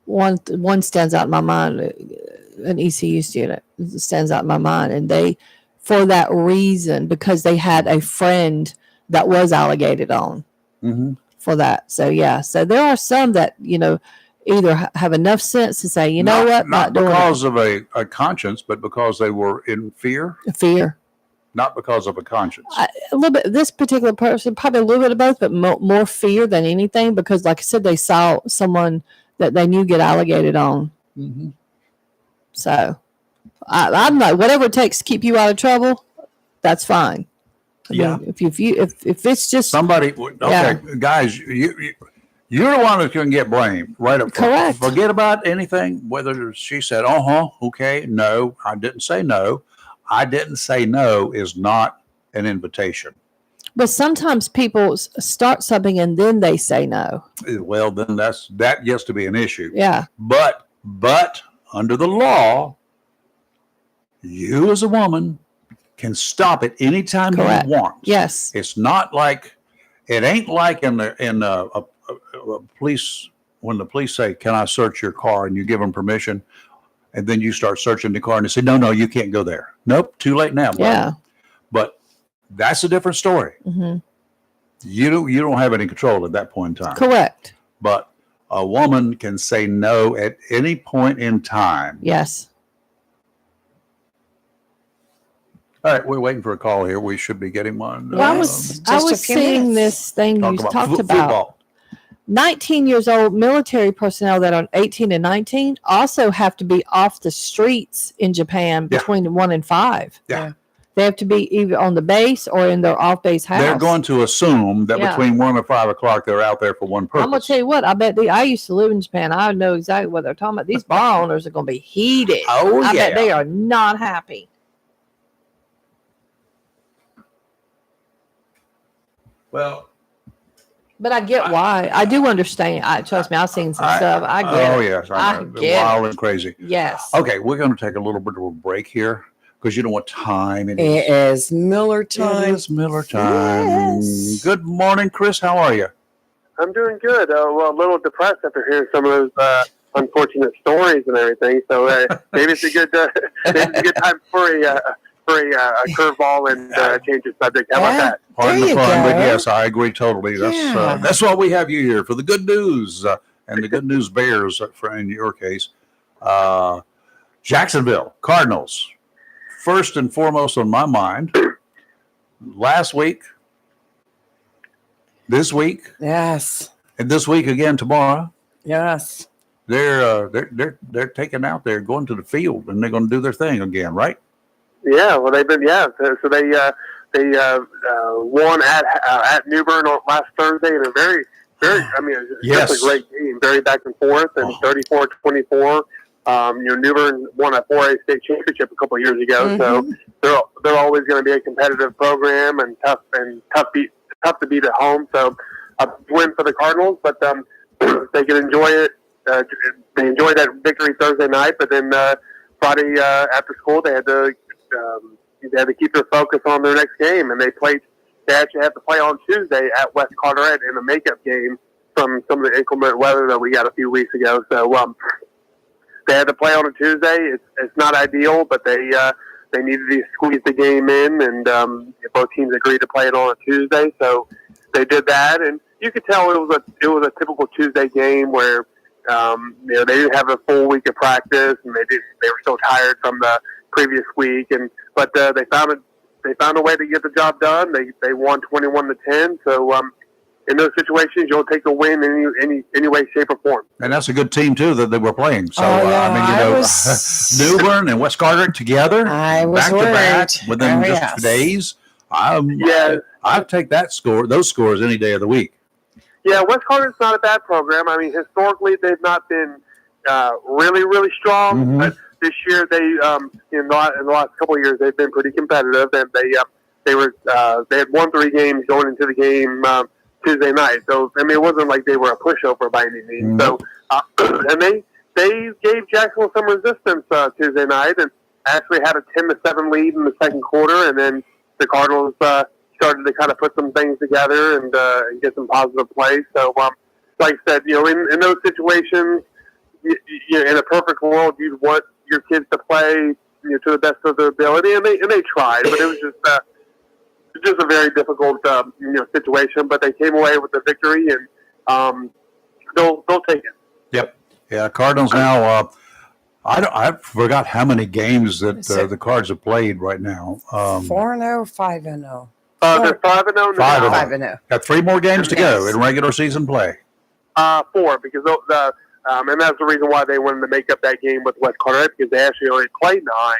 One stands out in my mind, an ECU student stands out in my mind, and they, for that reason, because they had a friend that was alligated on Mhm. for that. So yeah, so there are some that either have enough sense to say, what, not doing because of a conscience, but because they were in fear, it. Fear. not because of a conscience. A little bit. This particular person, probably a little bit of both, but more fear than anything, because, like I said, they saw someone that they knew get alligated on. Mhm. So I'm like, whatever it takes to keep you out of trouble, that's fine. I Yeah. mean, if it's just Somebody, okay, Yeah. guys, you're the one who can get blamed right up front. Correct. Forget about anything, whether she said, okay, no, I didn't say no. I didn't say no is not an invitation. but sometimes people start something and then they say no. Well, then that gets to be an issue. Yeah. But under the law, you as a woman can stop it anytime Correct. you want. Yes. It's not like it ain't like in a police when the police say, "Can I search your car?" and you give them permission, and then you start searching the car and they say, "No, you can't go there." Nope, too late now. Buddy. Yeah. But that's a different story. Hmm. You don't have any control at that point in time. Correct. But a woman can say no at any point in time. Yes. All right, we're waiting for a call here. We should be getting one. Well, I Yes. was Just a few seeing minutes. this thing you talked about. football. 19 years old military personnel that are 18 and 19 also have to be off the streets in Japan Yeah. between 1 and 5. Yeah. They have to be either on the base or in their off base house. They're going to assume that Yeah. between 1 and 5 o'clock they're out there for one purpose. I'm going to tell you what, I bet I used to live in Japan. I know exactly what they're talking about. These bar owners are going to be heated. Oh, I bet yeah. they are not happy. Well, But I get why. I do understand. Trust me, I've seen some stuff. I get Oh it. yes, I I know. get Wild and crazy. Yes. Okay, we're going to take a little bit of a break here because you know what time it It is. is Miller It time. is Miller time. Yes. Good morning, Chris. How are you? I'm doing good. Well, a little depressed after hearing some of those unfortunate stories and everything. So maybe it's a good time for a curveball and change the subject. How about that? Pardon There the you fun, but go. yes, I agree totally. Yeah. That's why we have you here for the good news and the good news bears. In your case, Jacksonville Cardinals. First and foremost on my mind. Last week, this week, Yes. and this week again tomorrow. Yes. They're taking out. They're going to the field and they're going to do their thing again, right? Yeah. Well, they've been So they won at New Bern on last Thursday in a very. I mean, it's Yes. just a great game. Very back and forth, and Oh. 34-24. New Bern won a 4A state championship a couple of years ago, so they're always going to be a competitive program and tough to beat at home. So a win for the Cardinals, but they can enjoy it. They enjoyed that victory Thursday night, but then Friday after school they had to keep their focus on their next game, and they actually had to play on Tuesday at West Carteret in a makeup game from some of the inclement weather that we got a few weeks ago. So they had to play on a Tuesday. It's not ideal, but they needed to squeeze the game in, and both teams agreed to play it on a Tuesday. So they did that, and you could tell it was a typical Tuesday game where they didn't have a full week of practice, and they were so tired from the previous week, but they found a way to get the job done. They won 21-10. So in those situations, you'll take a win in any way, shape, or form. And that's a good team too that they were playing. So I New Bern and West Carteret together, I was back to back worried. within just Yes. days. Yeah. I'd take those scores any day of the week. Yeah, West Carteret's not a bad program. I mean, historically, they've not been really, really strong. Mhm. But this year, they in the last couple of years, they've been pretty competitive, and they had won 3 games going into the game Tuesday night. So I mean, it wasn't like they were a pushover by any means. Mhm. So and they gave Jacksonville some resistance Tuesday night, and actually had a 10-7 lead in the second quarter, and then the Cardinals started to kind of put some things together and get some positive plays. So, like I said, in those situations, in a perfect world, you'd want your kids to play to the best of their ability, and they tried, but it was just a very difficult situation. But they came away with the victory, and they'll take it. Yep. Yeah. Cardinals now. I forgot how many games that the Cards have played right now. 4-0, 5-0. They're 5-0 now. 5-0. 5-0. Got 3 more games to go Yes. in regular season play. 4, because and that's the reason why they wanted to make up that game with West Carteret, because they actually only played 9,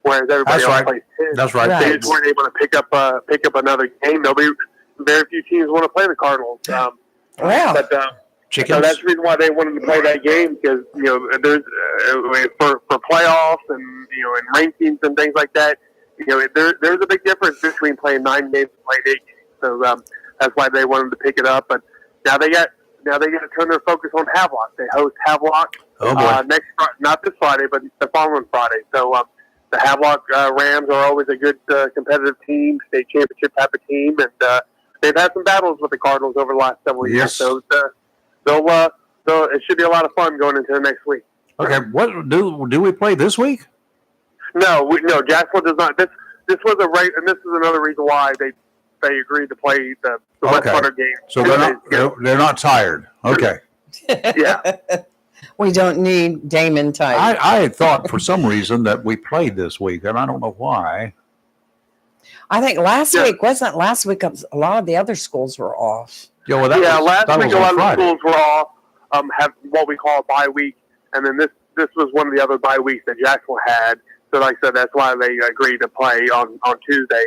whereas everybody That's else right. plays 10. That's right. Right. They just weren't able to pick up another game. Very few teams want to play the Cardinals. Wow. But so Chickens. that's the reason why they wanted to play that game, because there's for playoffs and and rankings and things like that. There's a big difference between playing 9 games and playing 8 games. So that's why they wanted to pick it up. But now they got to turn their focus on Havelock. They host Havelock Oh boy. not this Friday, but the following Friday. So the Havelock Rams are always a good competitive team, state championship type of team, and they've had some battles with the Cardinals over the last several years. Yes. So it should be a lot of fun going into the next week. Okay. What do we play this week? No, Jacksonville does not. This was and this is another reason why they agreed to play the West Okay. Carter game. So they're not tired. Okay. Yeah. We don't need Damon tight. I had thought for some reason that we played this week, and I don't know why. I think last Yeah. week, wasn't it last week, a lot of the other schools were off. Yeah, well, that was, last that week was a on lot of the Friday. schools were all have what we call a bye week, and then this was one of the other bye weeks that Jacksonville had. So, like I said, that's why they agreed to play on Tuesday.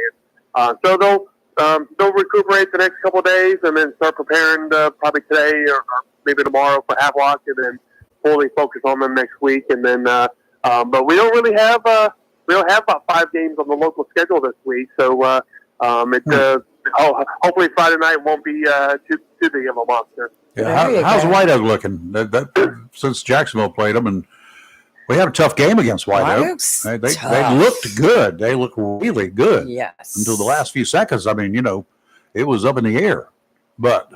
So they'll recuperate the next couple of days, and then start preparing probably today or maybe tomorrow for Havelock, and then fully focus on them next week. And then, but we don't really have about 5 games on the local schedule this week. So hopefully Friday night won't be too big of a monster. Yeah, There you how's go. White Oak looking? Since Jacksonville played them, and we had a tough game against White Oak. Oak's They tough. looked good. They looked really good Yes. until the last few seconds. I mean, it was up in the air. But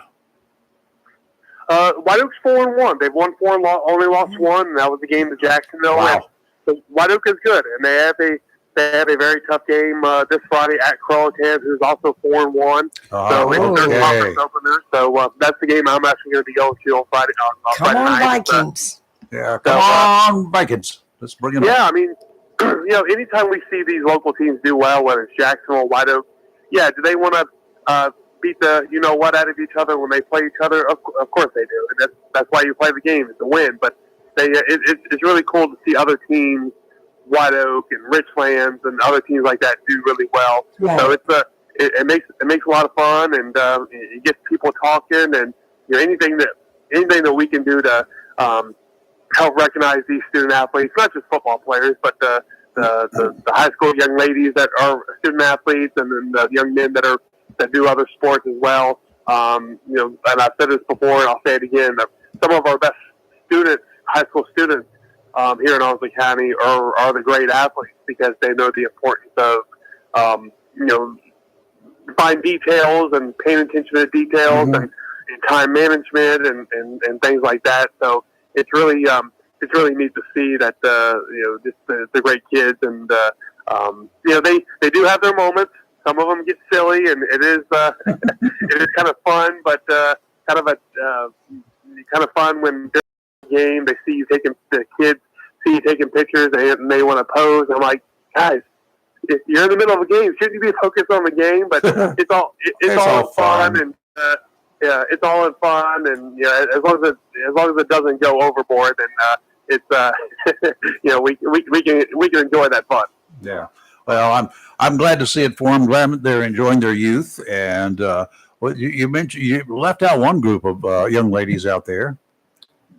White Oak's 4-1. They've won 4 and only lost 1, and that was the game to Jacksonville. wow, So White Oak is good, and they have a very tough game this Friday at Croatan, who's also 4-1. So it's their okay. conference opener. So that's the game I'm actually going to be going to on Friday. On Come Friday on, night. Vikings. Yeah, So, come on, Vikings. Let's bring it up. Yeah, I mean, anytime we see these local teams do well, whether it's Jacksonville, White Oak, do they want to beat the out of each other when they play each other? Of course they do, and that's why you play the game, is to win. But it's really cool to see other teams, White Oak and Richlands and other teams like that, do really well. Yeah. So it makes a lot of fun, and it gets people talking, and anything that we can do to help recognize these student athletes, not just football players, but the high school young ladies that are student athletes, and then the young men that do other sports as well. And I've said this before, and I'll say it again. Some of our best students, high school students here in Owsley County, are the great athletes because they know the importance of fine details and paying attention to details and time management and things like that. So it's really neat to see that just the great kids, and they do have their moments. Some of them get silly, and it is it is kind of fun, but kind of fun when they're in the game. They see you taking pictures, and they want to pose. I'm like, guys, if you're in the middle of a game, shouldn't you be focused on the game? But it's all fun, and it's all in fun, and as long as it doesn't go overboard, then it's we can enjoy that fun. Yeah. Well, I'm glad to see it for them. Glad they're enjoying their youth. And you mentioned you left out one group of young ladies out there.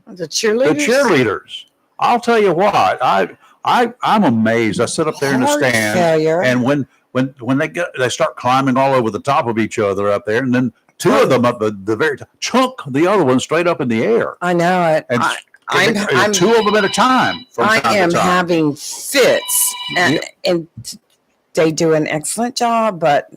The cheerleaders. The cheerleaders. I'll tell you what. I'm amazed. I sit up there in the Heart stand, failure. and when they start climbing all over the top of each other up there, and then two of them up the very top, chunk the other one straight up in the air. I know it. And I'm two of them at a time. I Time am to time. having fits, and they do an excellent job, but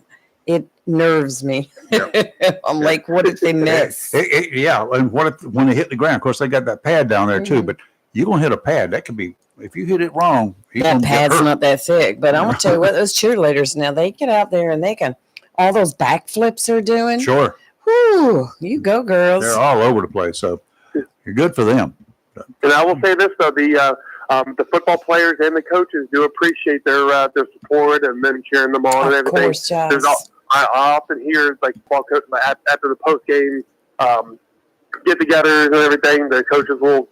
it nerves me. I'm like, what did they miss? Yeah, and when they hit the ground? Of course, they got that pad down there too. But you're gonna hit a pad. That could be, if you hit it wrong. That pad's not that thick, but I want to tell you what, those cheerleaders now, they get out there and they can, all those backflips they're doing. Sure, Whoo, you go, girls. they're all over the place. So you're good for them. And I will say this though, the football players and the coaches do appreciate their support and them cheering them on and Of everything. course, yes. I often hear like football coach after the post game get-togethers and everything. The coaches will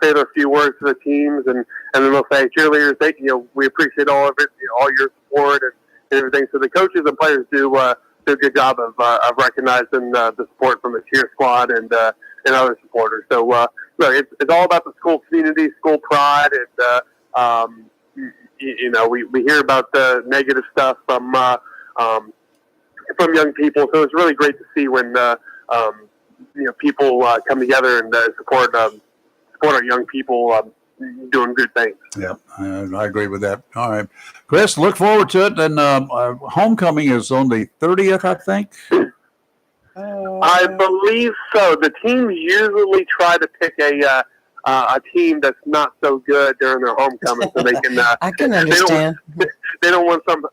say their few words to the teams, and then they'll say, cheerleaders, we appreciate all of it, all your support and everything. So the coaches and players do a good job of recognizing the support from the cheer squad and other supporters. So it's all about the school community, school pride, and we hear about the negative stuff from young people. So it's really great to see when people come together and support our young people doing good things. Yeah, I agree with that. All right, Chris, look forward to it. And homecoming is on the 30th, I think. I believe so. The teams usually try to pick a team that's not so good during their homecoming, so they can. I can understand. They don't want some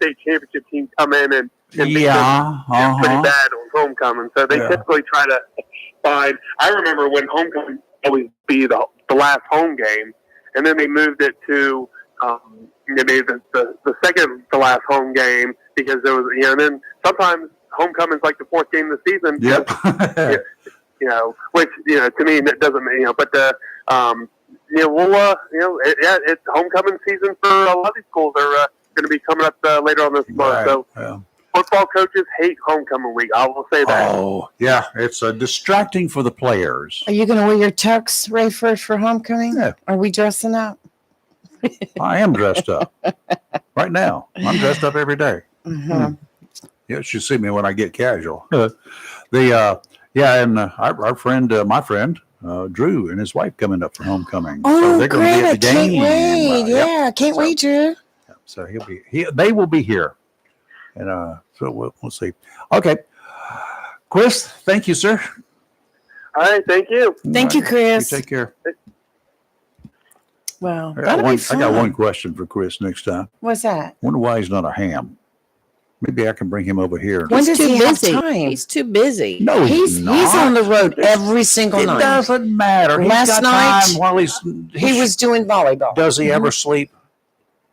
state championship team come in and make them pretty bad on homecoming. So they typically try to find. I remember when homecoming always be the last home game, and then they moved it to the second to last home game because there was and then sometimes homecoming's like the fourth game of the season. Yep. Which to me that doesn't but it's homecoming season for a lot of these schools. Are going to be coming up later on this month. So football coaches hate homecoming week. I will say that. Oh yeah, it's distracting for the players. Are you going to wear your tux, Rayford, for homecoming? Yeah. Are we dressing up? I am dressed up right now. I'm dressed up every day. Mm-hmm. You should see me when I get casual. And our friend, my friend, Drew and his wife coming up for homecoming. Oh, they're great! be at the I can't game. wait. Can't wait, Drew. So they will be here, and so we'll see. Okay, Chris, thank you, sir. All right, thank you. Thank you, Chris. You take care. Well, I that'll be fun. got one question for Chris next time. What's that? Wonder why he's not a ham. Maybe I can bring him over here. When does too he have busy. time? He's too busy. No, He's not. on the road every single It night. doesn't matter. He's Last got night, time while He was doing volleyball. Does he ever sleep?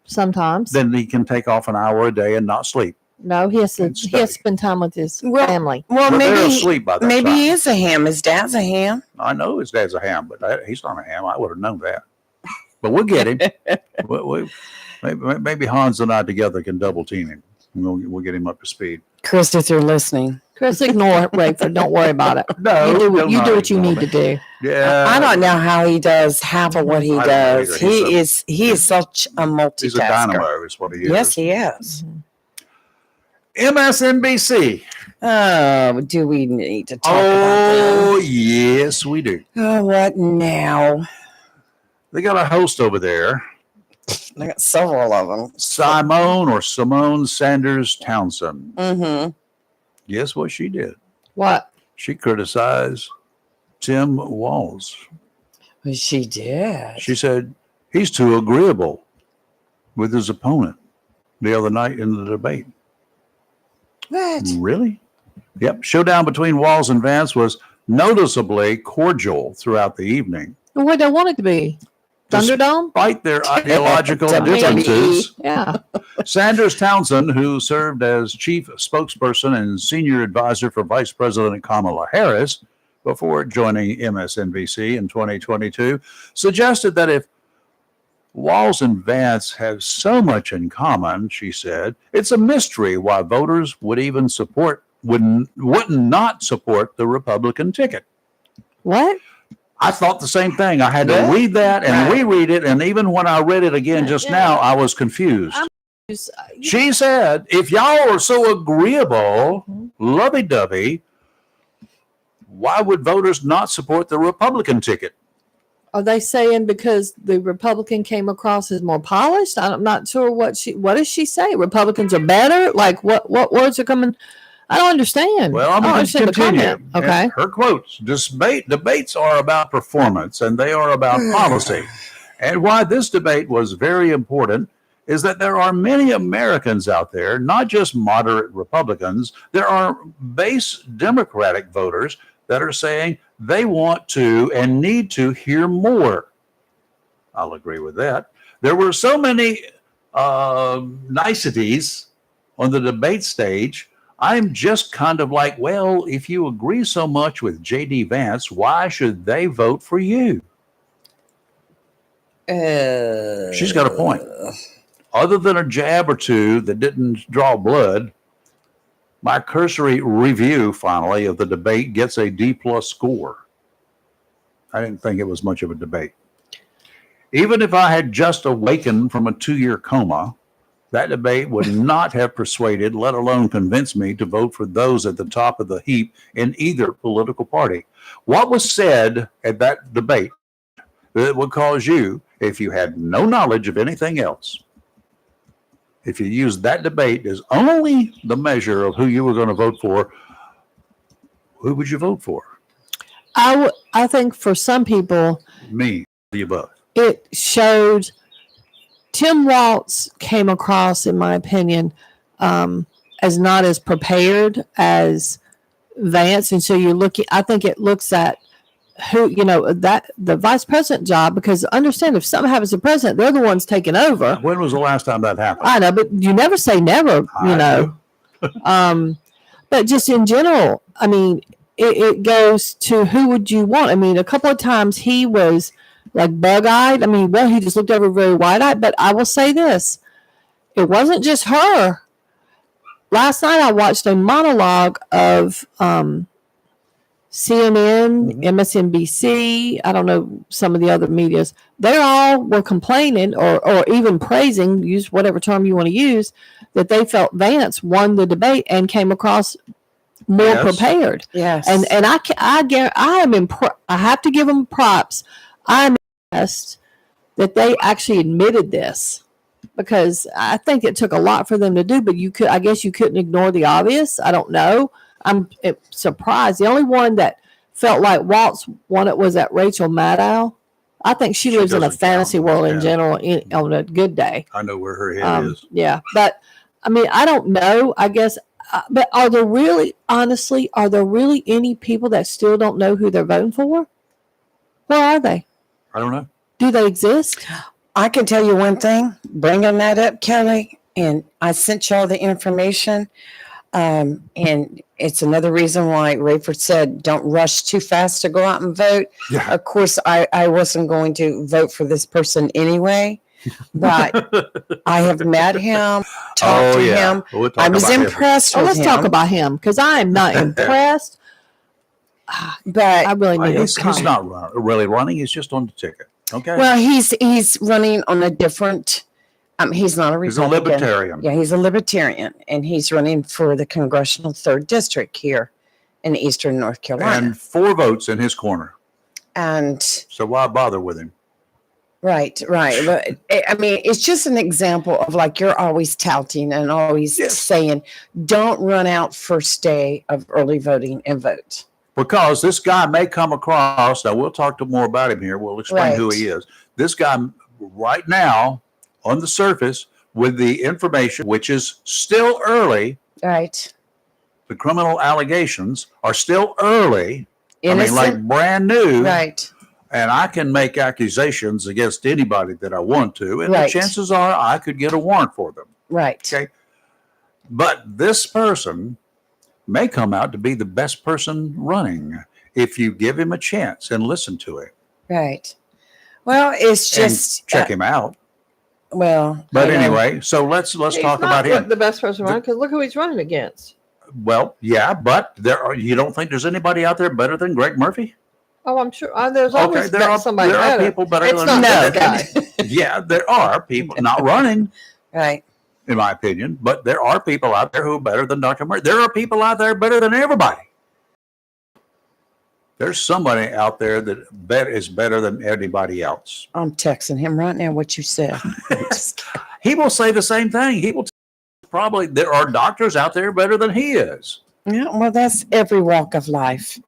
Sometimes. Then he can take off an hour a day and not sleep. No, he has to And study. spend time with his Well, family. Well, But they're maybe asleep by that maybe time. he is a ham. His dad's a ham. I know his dad's a ham, but he's not a ham. I would have known that. But we'll get him. Maybe Hans and I together can double team him. We'll get him up to speed. Chris, if you're listening, Chris, ignore Rayford. Don't worry about it. No, You do, do you not do what you ignore need me. to do. Yeah. I don't know how he does half of what he I don't know does. either. He is such a multitasker. He's a dynamo, is what he is. Yes, he is. MSNBC. Oh, do we need to talk about Oh, them? yes, we do. Oh, what now? They got a host over there, I got several of them. Simone Sanders Townsend. Mm-hmm. Guess what she did? What? She criticized Tim Walz. She did. She said he's too agreeable with his opponent the other night in the debate. What? Really? Yep. Showdown between Walz and Vance was noticeably cordial throughout the evening. Well, what do I want it to be? Thunderdome? Despite their ideological WWE. differences, Yeah. Sanders Townsend, who served as chief spokesperson and senior advisor for Vice President Kamala Harris before joining MSNBC in 2022, suggested that if Walz and Vance have so much in common, she said, it's a mystery why voters would not support the Republican ticket. What? I thought the same thing. I had to Yeah. read that and Right. reread it, and even when I read it again just now, I was confused. She said, if y'all are so agreeable, lovey-dovey, why would voters not support the Republican ticket? Are they saying because the Republican came across as more polished? I'm not sure what does she say? Republicans are better? Like what words are coming? I don't understand. Well, I'm I don't going to understand the continue. comment. Okay. And her quotes, debates are about performance and they are about policy. And why this debate was very important is that there are many Americans out there, not just moderate Republicans, there are base Democratic voters that are saying they want to and need to hear more. I'll agree with that. There were so many niceties on the debate stage. I'm just kind of like, well, if you agree so much with J.D. Vance, why should they vote for you? She's got a point. Other than a jab or two that didn't draw blood, my cursory review, finally, of the debate gets a D+ score. I didn't think it was much of a debate. Even if I had just awakened from a 2-year coma, that debate would not have persuaded, let alone convinced me to vote for those at the top of the heap in either political party. What was said at that debate that would cause you, if you had no knowledge of anything else, if you used that debate as only the measure of who you were going to vote for, who would you vote for? I think for some people, Me, the above. it showed Tim Walz came across, in my opinion, as not as prepared as Vance. And so you're looking, I think it looks at who, that the vice president job, because understand if something happens to the president, they're the ones taking over. When was the last time that happened? I know, but you never say never, I do. But just in general, I mean, it goes to who would you want? I mean, a couple of times he was like bug-eyed. I mean, well, he just looked over very wide-eyed. But I will say this. It wasn't just her. Last night I watched a monologue of CNN, MSNBC, I don't know, some of the other medias. They all were complaining or even praising, use whatever term you want to use, that they felt Vance won the debate and came across more Yes. prepared. Yes. And I have to give them props. I'm impressed that they actually admitted this, because I think it took a lot for them to do, but I guess you couldn't ignore the obvious. I don't know. I'm surprised. The only one that felt like Waltz won it was that Rachel Maddow. I think she lives in a doesn't fantasy count. world in Yeah. general on a good day. I know where her head is. Yeah, but I mean, I don't know. I guess, but are there really any people that still don't know who they're voting for? Where are they? I don't know. Do they exist? I can tell you one thing, bringing that up, Kelly, and I sent y'all the information. And it's another reason why Rayford said, don't rush too fast to go out and vote. Yeah. Of course, I wasn't going to vote for this person anyway. but I have met him, talked Oh, to yeah. him. We'll talk I was about him. impressed Oh, with let's him. talk about him because I am not impressed. But I really need He's to not really running. He's just on the ticket. Okay. well, he's running on a different. He's not a He's a Republican. libertarian. Yeah, he's a libertarian, and he's running for the congressional 3rd district here in eastern North Carolina. And 4 votes in his corner. And So why bother with him? right. But, I mean, it's just an example of like you're always touting and always Yes. saying, don't run out first day of early voting and vote. Because this guy may come across, now we'll talk to more about him here. We'll explain who Right. he is. This guy right now on the surface with the information, which is still early, Right. the criminal allegations are still early. Innocent. I mean, like brand new. right. And I can make accusations against anybody that I want to. And Right. the chances are I could get a warrant for them. Right. Okay. But this person may come out to be the best person running if you give him a chance and listen to him Right. Well, it's and just check him out. well. But I know. anyway, so let's He's talk not about him. the best person running because look who he's running against. Well, yeah, but you don't think there's anybody out there better than Greg Murphy? Oh, I'm sure. There's always there are somebody there are better. people better It's than not No. that guy. Yeah, there are people not running, Right. in my opinion, but there are people out there who are better than Dr. Murphy. There are people out there better than everybody. There's somebody out there that is better than anybody else. I'm texting him right now what you said. He will say the same thing. He will probably, there are doctors out there better than he is. Yeah, well, that's every walk of life.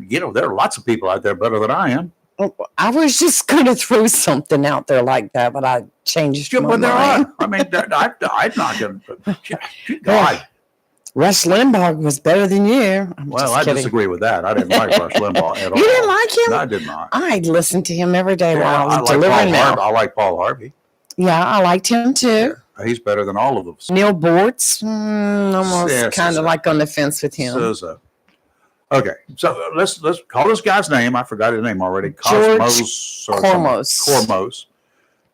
There are lots of people out there better than I am. I was just going to throw something out there like that, but I changed my But there mind. are. I mean, I'm not going to. God. Rush Limbaugh was better than you. I'm Well, just I kidding. disagree with that. I didn't like Rush Limbaugh at all. You didn't like him? No, I did not. I listened to him every day while I was I like delivering Paul mail. Harvey. I like Paul Harvey. Yeah, I liked him too. He's better than all of us. Neil Bortz, almost Yes, kind yes, of like on the fence with him. Okay, so let's call this guy's name. I forgot his name already. George Cosmos or something. Kormos. Kormos.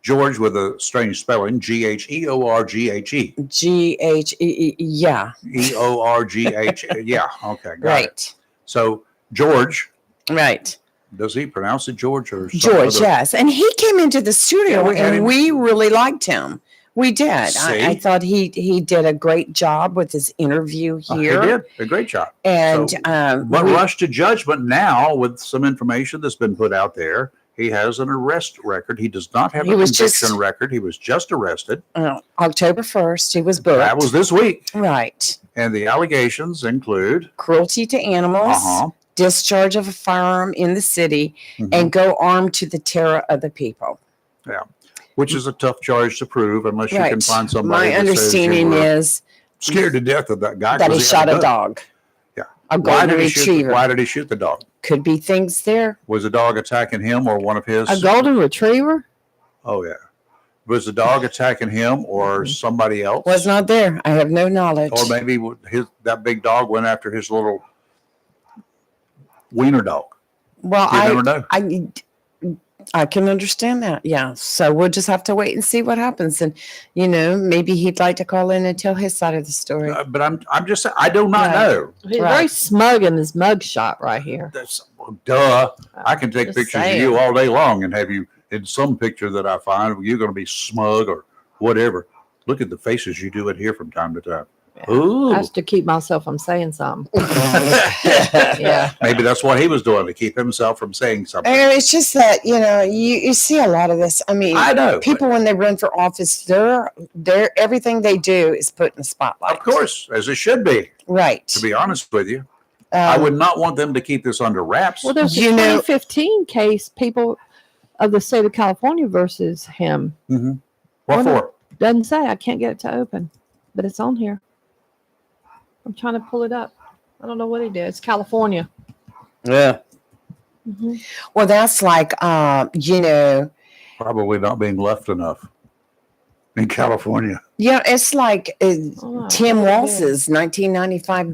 George with a strange spelling. Gheorghe. Ghee, yeah, Eorgh. Yeah. Okay. Got it. right, So George, right. does he pronounce it George or some George, other- yes, and he came into the studio, Yeah, we had and him. we really liked him. We did. See? I thought he did a great job with his interview He here, did a great job. and So, But we- rush to judgment now with some information that's been put out there. He has an arrest record. He does not have He a was conviction just- record. He was just arrested. October 1st, he was booked. That was this week. right. And the allegations include Cruelty to animals, discharge of a firearm in the city, Mhm. and go armed to the terror of the people. which is a tough charge to prove unless you can Right. find somebody My that says you understanding were is scared to death of that guy that he 'cause shot had a gun. dog. Yeah. A Why golden did he shoot? retriever. Why did he shoot the dog? Could be things there. Was the dog attacking him or one of his? A golden retriever? Oh yeah. Was the dog attacking him or somebody else? Was not there. I have no knowledge. Or maybe that big dog went after his little wiener dog. Well, You never know. I can understand that. Yeah. So we'll just have to wait and see what happens. And, maybe he'd like to call in and tell his side of the story. But I'm just saying, I do not Right. know. He's Right. very smug in his mug shot right here. That's duh. I can take Just pictures saying. of you all day long and have you in some picture that I find you're going to be smug or whatever. Look at the faces you do it here from time to time. Yeah. Ooh, I have to keep myself from saying something. Yeah. maybe that's what he was doing to keep himself from saying something. And it's just that, you see a lot of this. I mean, I know. people when they run for office, they're everything they do is put in the spotlight. Of course, as it should be. Right. To be honest with you, I would not want them to keep this under wraps. Well, there's a You know- 2015 case, people of the state of California versus him. What Well, for? Doesn't say. I can't get it to open, but it's on here. I'm trying to pull it up. I don't know what he did. It's California. Yeah. Mhm. Well, that's like, Probably not being left enough. in California. Yeah, it's like Oh, Tim yeah. Walsh's 1995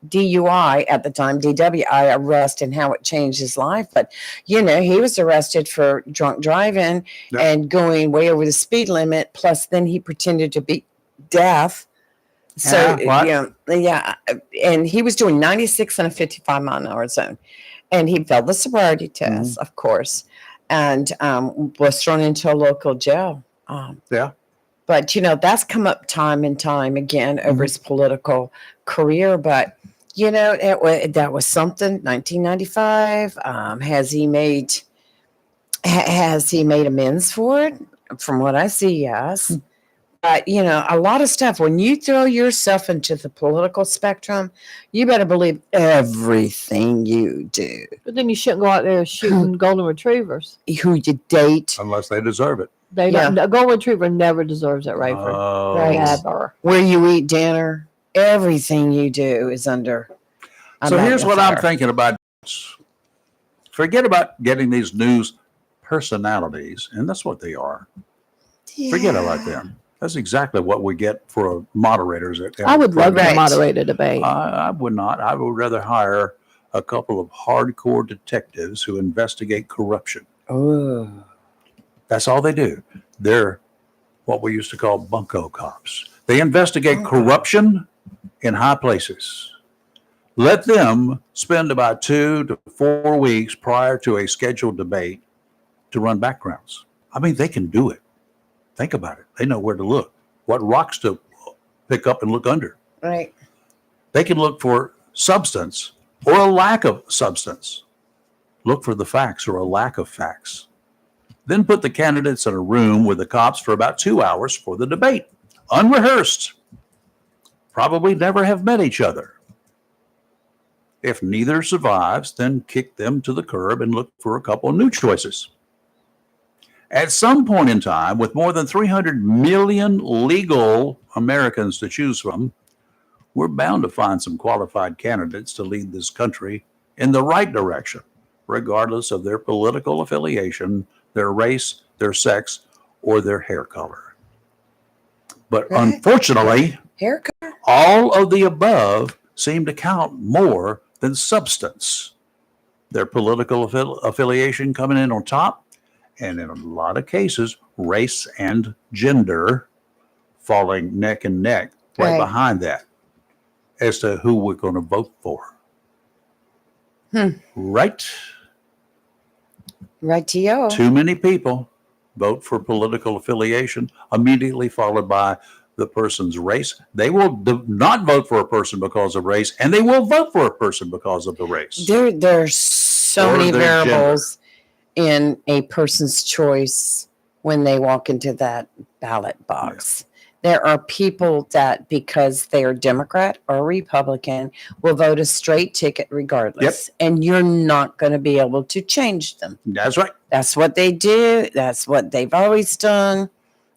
DUI at the time, DWI arrest, and how it changed his life. But, you know, he was arrested for drunk driving Yeah. and going way over the speed limit. Plus, then he pretended to be deaf. So, Yeah, what? yeah. And he was doing 96 in a 55-mile-an-hour zone. And he failed the sobriety test, of course, and was thrown into a local jail. Yeah. But, you know, that's come up time and time again over his political career. But, you know, that was something. 1995. Has he made amends for it? From what I see, yes. But, you know, a lot of stuff, when you throw yourself into the political spectrum, you better believe everything you do. But then you shouldn't go out there shooting golden retrievers. Who you date, Unless they deserve it. They don't. A golden retriever never deserves it, Rayford. Oh. Right. Never. where you eat dinner, everything you do is under. a So here's what I'm magnifier. thinking about. Forget about getting these news personalities, and that's what they are. Forget about them. That's exactly what we get for moderators. I would love to Right. moderate a debate. I would not. I would rather hire a couple of hardcore detectives who investigate corruption. Oh, That's all they do. They're what we used to call bunco cops. They investigate corruption in high places. Let them spend about 2 to 4 weeks prior to a scheduled debate to run backgrounds. I mean, they can do it. Think about it. They know where to look, what rocks to pick up and look under. right. They can look for substance or a lack of substance. Look for the facts or a lack of facts. Then put the candidates in a room with the cops for about 2 hours for the debate, unrehearsed. Probably never have met each other. If neither survives, then kick them to the curb and look for a couple of new choices. At some point in time, with more than 300 million legal Americans to choose from, we're bound to find some qualified candidates to lead this country in the right direction, regardless of their political affiliation, their race, their sex, or their hair color. But Right. unfortunately, Haircut. all of the above seem to count more than substance. Their political affiliation coming in on top, and in a lot of cases, race and gender falling neck and neck right Right. behind that as to who we're going to vote for. Right? Right to you. Too many people vote for political affiliation, immediately followed by the person's race. They will not vote for a person because of race, and they will vote for a person because of the race. There's so Or many their variables in a person's choice when they walk into that ballot box. There are people that, because they are Democrat or Republican, will vote a straight ticket regardless. And you're not going to be able to change them. That's right. That's what they do. That's what they've always done.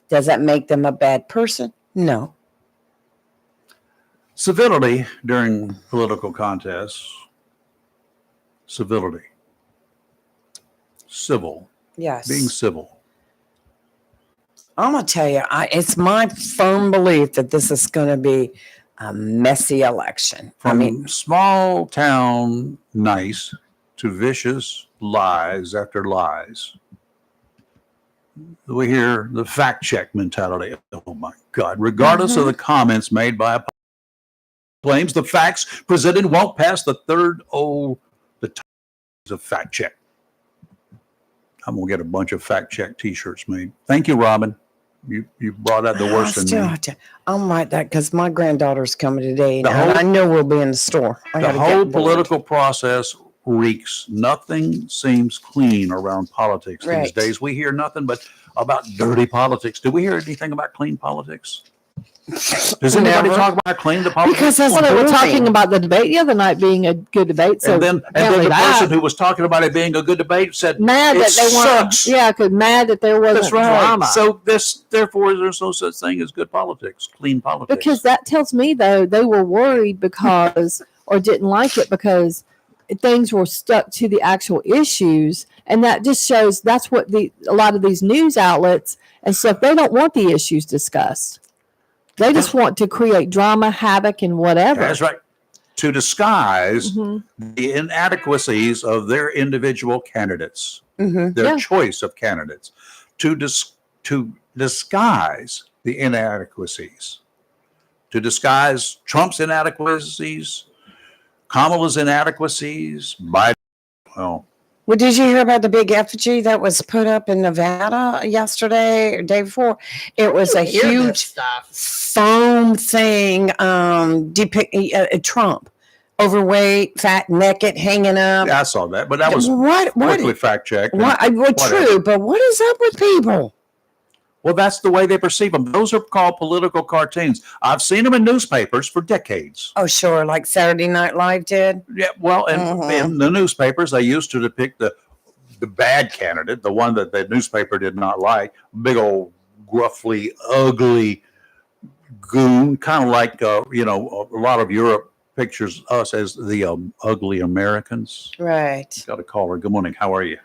Does that make them a bad person? No. Civility during political contests. Civility. Civil. Yes. Being civil. I'm going to tell you, it's my firm belief that this is going to be a messy election. From small town nice to vicious lies after lies. We hear the fact check mentality. Oh my God. Regardless of the comments made by claims, the facts presented won't pass the third the times of fact check. I'm going to get a bunch of fact check t-shirts made. Thank you, Robin. You brought out the worst in me. I'm like that because my granddaughter's coming today, and The whole- I know we'll be in the store. I The gotta whole get bored. political process reeks. Nothing seems clean around politics these Right. days. We hear nothing but about dirty politics. Do we hear anything about clean politics? Does anybody Never. talk about clean politics? Because that's Well, they were boring. talking about the debate the other night being a good debate. So and then apparently the that- person who was talking about it being a good debate said, mad "It that they weren't. sucks." Yeah, because mad that there wasn't "That's right." drama. So therefore, there's no such thing as good politics, clean politics. Because that tells me though they were worried because or didn't like it because things were stuck to the actual issues, and that just shows that's what a lot of these news outlets and stuff, they don't want the issues discussed. They just want to create drama, havoc, and whatever. That's right. To disguise Mhm. the inadequacies of their individual candidates, Mm-hmm. their Yeah. choice of candidates, to disguise the inadequacies, to disguise Trump's inadequacies, Kamala's inadequacies, Biden. Well, Well, did you hear about the big effigy that was put up in Nevada yesterday or day before? It was a huge foam thing depicting Trump, overweight, fat, naked, hanging up. yeah, I saw that, but that was what? quickly fact checked. What? Well, true, but what is up with people? Well, that's the way they perceive them. Those are called political cartoons. I've seen them in newspapers for decades. Oh, sure, like Saturday Night Live did. Yeah, well, and Mhm. in the newspapers, they used to depict the bad candidate, the one that the newspaper did not like, big old, gruffly, ugly goon, kind of like a lot of Europe pictures us as the ugly Americans. Right. Got a caller. Good morning. How are you?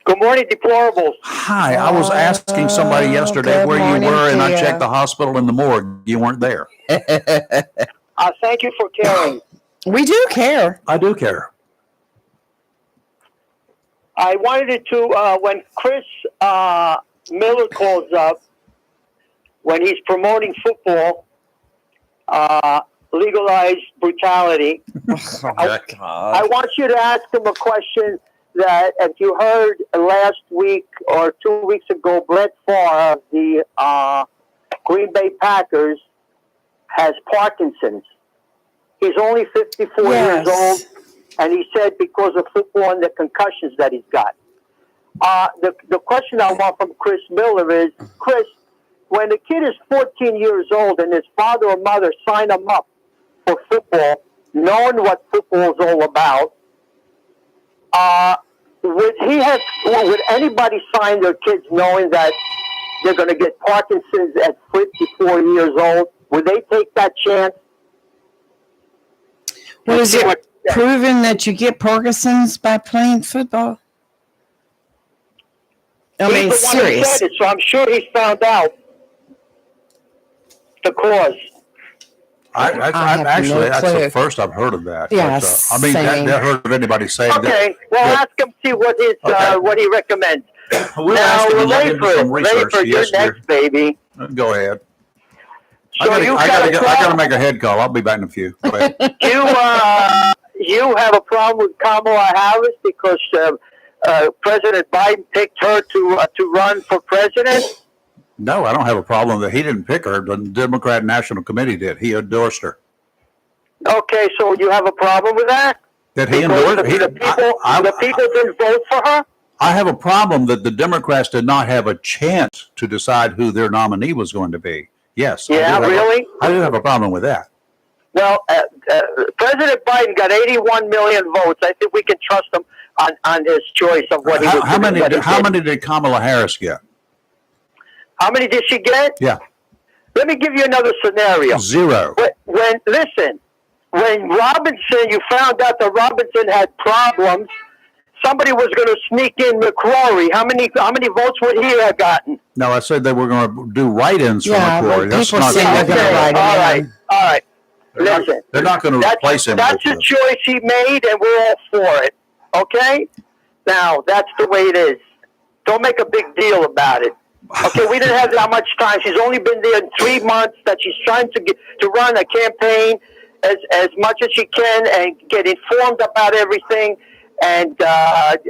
Good morning, deplorables. Hi. I was asking somebody yesterday good where you morning were, and to I you. checked the hospital and the morgue. You weren't there. Thank you for caring. We do care. I do care. I wanted to, when Chris Miller calls up, when he's promoting football, legalized brutality, I want you to ask him a question that, as you heard last week or 2 weeks ago, Brett Favre of the Green Bay Packers has Parkinson's. He's only 54 years old, and he said because of football and the concussions that he's got. The question I want from Chris Miller is, Chris, when a kid is 14 years old and his father or mother sign him up for football, knowing what football is all about, would anybody sign their kids knowing that they're going to get Parkinson's at 54 years old? Would they take that chance? Well, is it proven that you get Parkinson's by playing football? I mean, He's the one who serious. said it, so I'm sure he's found out the cause. I have actually, no that's clue. the first I've heard of that. Yes, I mean, same. never heard of anybody saying Okay, that. well, Yeah. ask him see what his Okay. what he recommends. We'll Now, ask him and let him do some research. Rayford, you're Yes, dear. next, baby. Go ahead. So I you gotta make a head call. I'll be back in a few. Go ahead. you have a problem with Kamala Harris because President Biden picked her to run for president? No, I don't have a problem that he didn't pick her. The Democrat National Committee did. He endorsed her. Okay, so you have a problem with that? Did he Because endorse her? the people didn't vote for her? I have a problem that the Democrats did not have a chance to decide who their nominee was going to be. Yes. Yeah, really? I do have a problem with that. Well, President Biden got 81 million votes. I think we can trust him on his choice of what he was How many? what he How did. many did Kamala Harris get? How many did she get? Yeah. Let me give you another scenario. 0. When Robinson, you found out that Robinson had problems, somebody was going to sneak in McCrory. How many votes would he have gotten? No, I said they were going to do write-ins for Yeah, McCrory. but That's people not. say they're gonna Okay, write him all in. right, all right. Listen, They're not going to replace him. That's a choice he made, and we're all for it. Okay? Now, that's the way it is. Don't make a big deal about it. Okay, we didn't have that much time. She's only been there in 3 months. That she's trying to run a campaign as much as she can and get informed about everything. And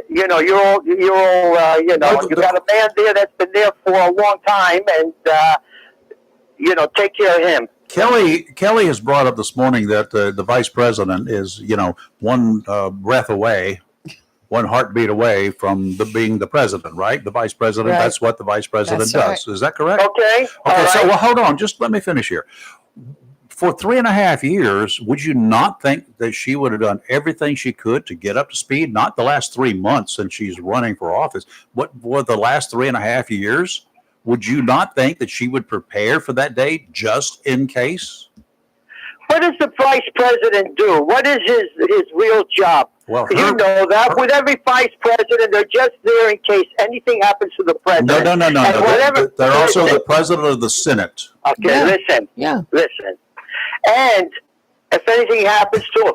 you're all you got a man there that's been there for a long time, and take care of him. Kelly has brought up this morning that the vice president is, one breath away, one heartbeat away from being the president, right? The vice president, Right. that's what the vice president That's does. Is that correct? Okay? All Okay, so right. well, hold on. Just let me finish here. For 3.5 years, would you not think that she would have done everything she could to get up to speed? Not the last 3 months since she's running for office, but for the last 3.5 years? Would you not think that she would prepare for that day just in case? what does the vice president do? What is his real job? Well, You know that with every vice president, they're just there in case anything happens to the president. no. And whatever- They're also the president of the Senate. Okay, Yeah. listen. Yeah. Listen. And if anything happens to him,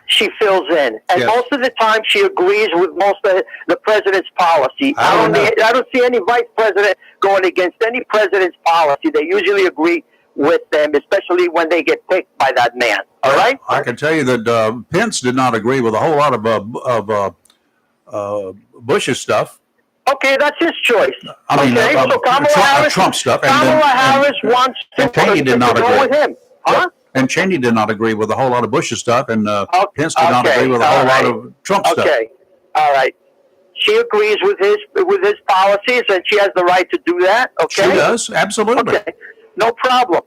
she fills in. And Yes. most of the time, she agrees with most of the president's policy. I don't know. I don't see any vice president going against any president's policy. They usually agree with them, especially when they get picked by that man. All right? I can tell you that Pence did not agree with a whole lot of Bush's stuff. Okay, that's his choice. I mean, okay, so Kamala Trump stuff. Kamala Harris wants to Cheney did not go agree. with him. Huh? And Cheney did not agree with a whole lot of Bush's stuff, and Pence did not okay, agree with a all whole right. lot of Trump stuff. Okay, all right. She agrees with his policies, and she has the right to do that. Okay, She does, absolutely. Okay, no problem.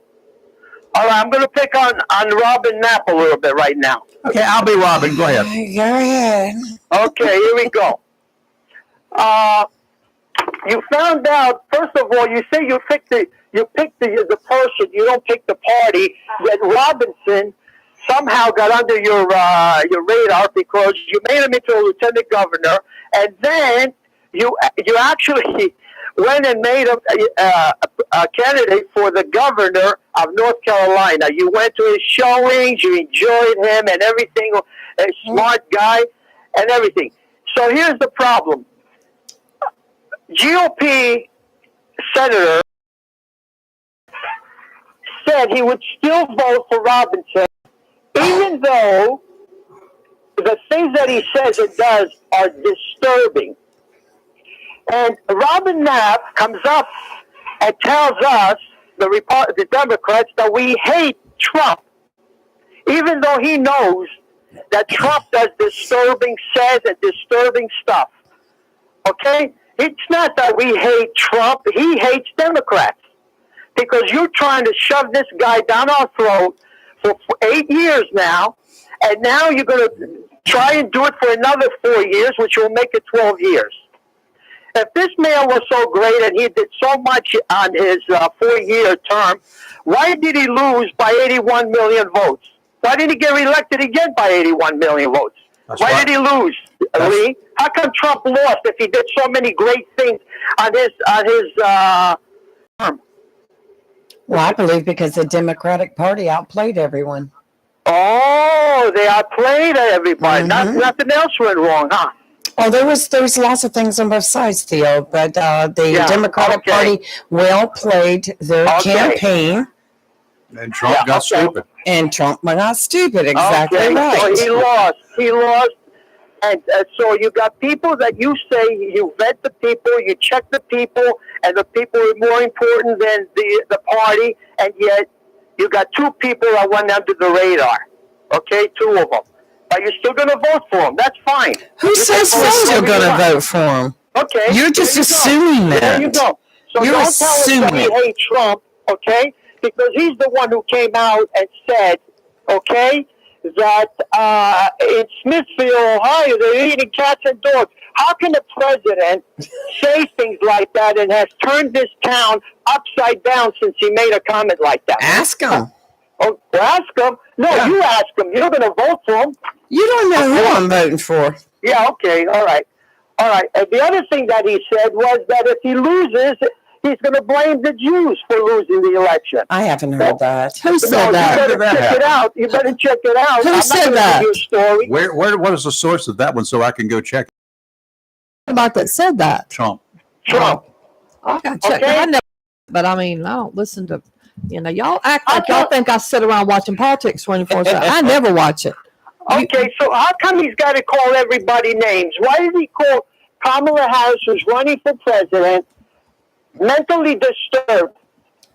All right, I'm going to pick on Robin Knapp a little bit right now. Okay, I'll be Robin. Go ahead. Go ahead. Okay, here we go. You found out, first of all, you say you picked the person, you don't pick the party. Yet Robinson somehow got under your radar because you made him into a lieutenant governor, and then you actually went and made him a candidate for the governor of North Carolina. You went to his showings, you enjoyed him and everything, a smart guy and everything. So here's the problem. GOP senator said he would still vote for Robinson, even though the things that he says and does are disturbing. And Robin Knapp comes up and tells us, the Democrats, that we hate Trump, even though he knows that Trump says and disturbing stuff. Okay? It's not that we hate Trump. He hates Democrats because you're trying to shove this guy down our throat for 8 years now, and now you're going to try and do it for another 4 years, which will make it 12 years. If this man was so great and he did so much on his 4-year term, why did he lose by 81 million votes? Why did he get reelected again by 81 million votes? Why did he lose, Lee? How come Trump lost if he did so many great things on his term? Well, I believe because the Democratic Party outplayed everyone. Oh, they outplayed everybody. Nothing else went wrong, huh? Oh, there was lots of things on both sides, Theo, but the Yeah, Democratic okay. Party well played their Okay. campaign, And Trump Yeah, got okay. stupid. and Trump went out stupid. Exactly Okay, right. so he lost. And so you got people that you say you vet the people, you check the people, and the people are more important than the party, and yet you got two people that went under the radar. Okay, two of them. But you're still going to vote for them. That's fine. Who You says can we're vote still whoever going you to want. vote for him? Okay. You're just there you go. assuming There you that. go. So You're don't tell us that we assuming. hate Trump, okay? Because he's the one who came out and said, okay, that in Smithfield, Ohio, they're eating cats and dogs. How can the president say things like that and has turned this town upside down since he made a comment like that? Ask him. Oh, ask him. No, Yeah. you ask him. You're going to vote for him. You don't know who I'm voting for. Yeah, okay, all right. All right. And the other thing that he said was that if he loses, he's going to blame the Jews for losing the election. I haven't heard that. Who No, said you that? better Did that check it happen? out. You better check it out. Who I'm not said gonna that? give you a story. What is the source of that one so I can go check About that said that. Trump? Trump. I got checked. Okay. I never, but I mean, I don't listen to. Y'all act like Okay. y'all think I sit around watching politics 24/7. I never watch it. Okay, so how come he's got to call everybody names? Why did he call Kamala Harris, who's running for president, mentally disturbed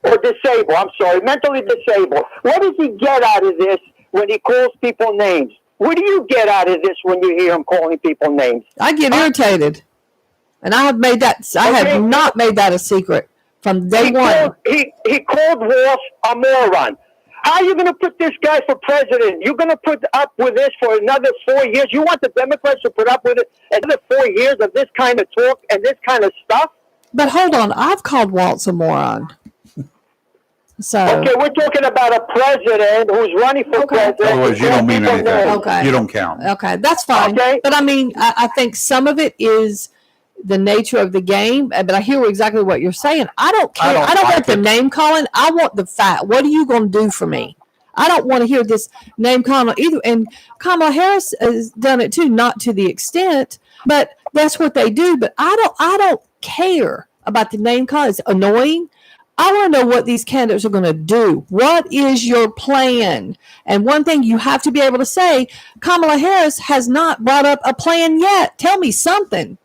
or disabled? I'm sorry, mentally disabled. What does he get out of this when he calls people names? What do you get out of this when you hear him calling people names? I get irritated, and I have made that. I Okay. have not made that a secret from day He one. called, he called Walsh a moron. How are you going to put this guy for president? You're going to put up with this for another 4 years? You want the Democrats to put up with it another 4 years of this kind of talk and this kind of stuff? But hold on, I've called Waltz a moron. So Okay, we're talking about a president who's running for Okay. president. In other words, you don't mean People anything. know. Okay. You don't count. okay, that's fine. Okay. But I mean, I think some of it is the nature of the game. But I hear exactly what you're saying. I don't care. don't I don't like want the it. name calling. I want the fact. What are you going to do for me? I don't want to hear this name calling either. And Kamala Harris has done it too, not to the extent, but that's what they do. But I don't care about the name calling. It's annoying. I want to know what these candidates are going to do. What is your plan? And one thing you have to be able to say, Kamala Harris has not brought up a plan yet. Tell me something.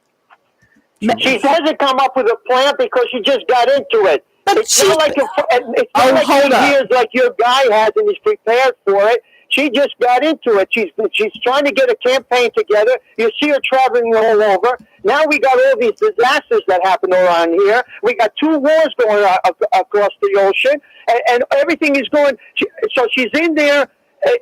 She hasn't come up with a plan because she just got into it. But It's not like it's not like hold up. years like your guy has and is prepared for it. She just got into it. She's trying to get a campaign together. You see her traveling all over. Now we got all these disasters that happen around here. We got 2 wars going on across the ocean, and everything is going. So she's in there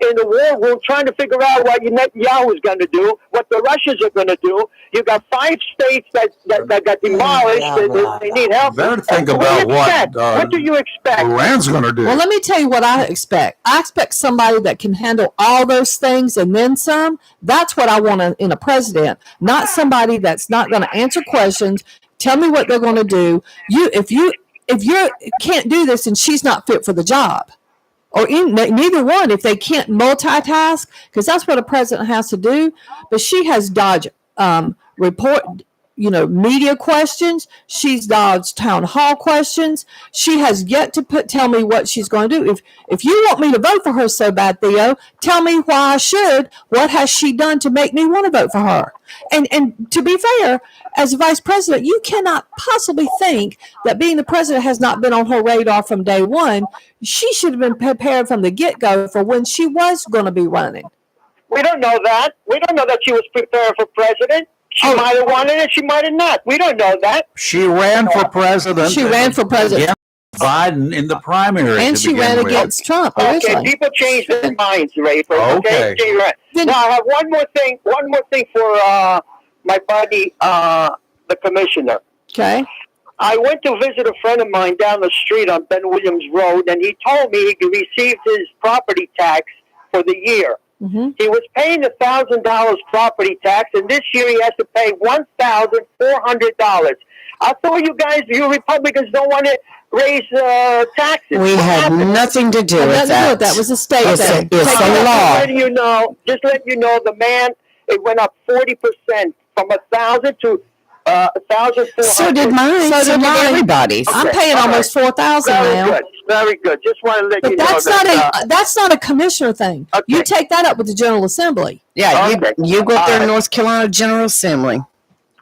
in the war room trying to figure out what Netanyahu is going to do, what the Russians are going to do. You got 5 states that got demolished. They need help. Better think What do about you expect? What do you expect? Iran's going to do. Well, let me tell you what I expect. I expect somebody that can handle all those things and then some. That's what I want in a president, not somebody that's not going to answer questions, tell me what they're going to do. If you can't do this, and she's not fit for the job. Or neither one, if they can't multitask, because that's what a president has to do. But she has dodged media questions. She's dodged town hall questions. She has yet to tell me what she's going to do. If you want me to vote for her so bad, Theo, tell me why I should. What has she done to make me want to vote for her? And to be fair, as a vice president, you cannot possibly think that being the president has not been on her radar from day one. She should have been prepared from the get-go for when she was going to be running. We don't know that. We don't know that she was prepared for president. She might have wanted it. She might have not. We don't know that. She ran for president. She ran for president. against Biden in the primary. And to she begin ran with. against Trump Okay, originally. people change their minds, Rafer. Okay. Okay, right. Then- Now I have one more thing for my buddy, the commissioner. Okay. I went to visit a friend of mine down the street on Ben Williams Road, and he told me he received his property tax for the year. Mm-hmm. He was paying $1,000 property tax, and this year he has to pay $1,400. I thought you Republicans don't want to raise taxes. We had nothing to do with Nothing to do that. with that was a state It's thing. a- it's Take a it law. off. Just let you know, the man, it went up 40% from 1,000 to 1,400. So did mine. So So did did mine. everybody's. I'm Okay, paying all almost 4,000 Very now. good, very good. Just want to let But you know that's that. that's not a commissioner thing. Okay. You take that up with the General Assembly. Yeah, Okay. you go up there All to right. North Carolina General Assembly. All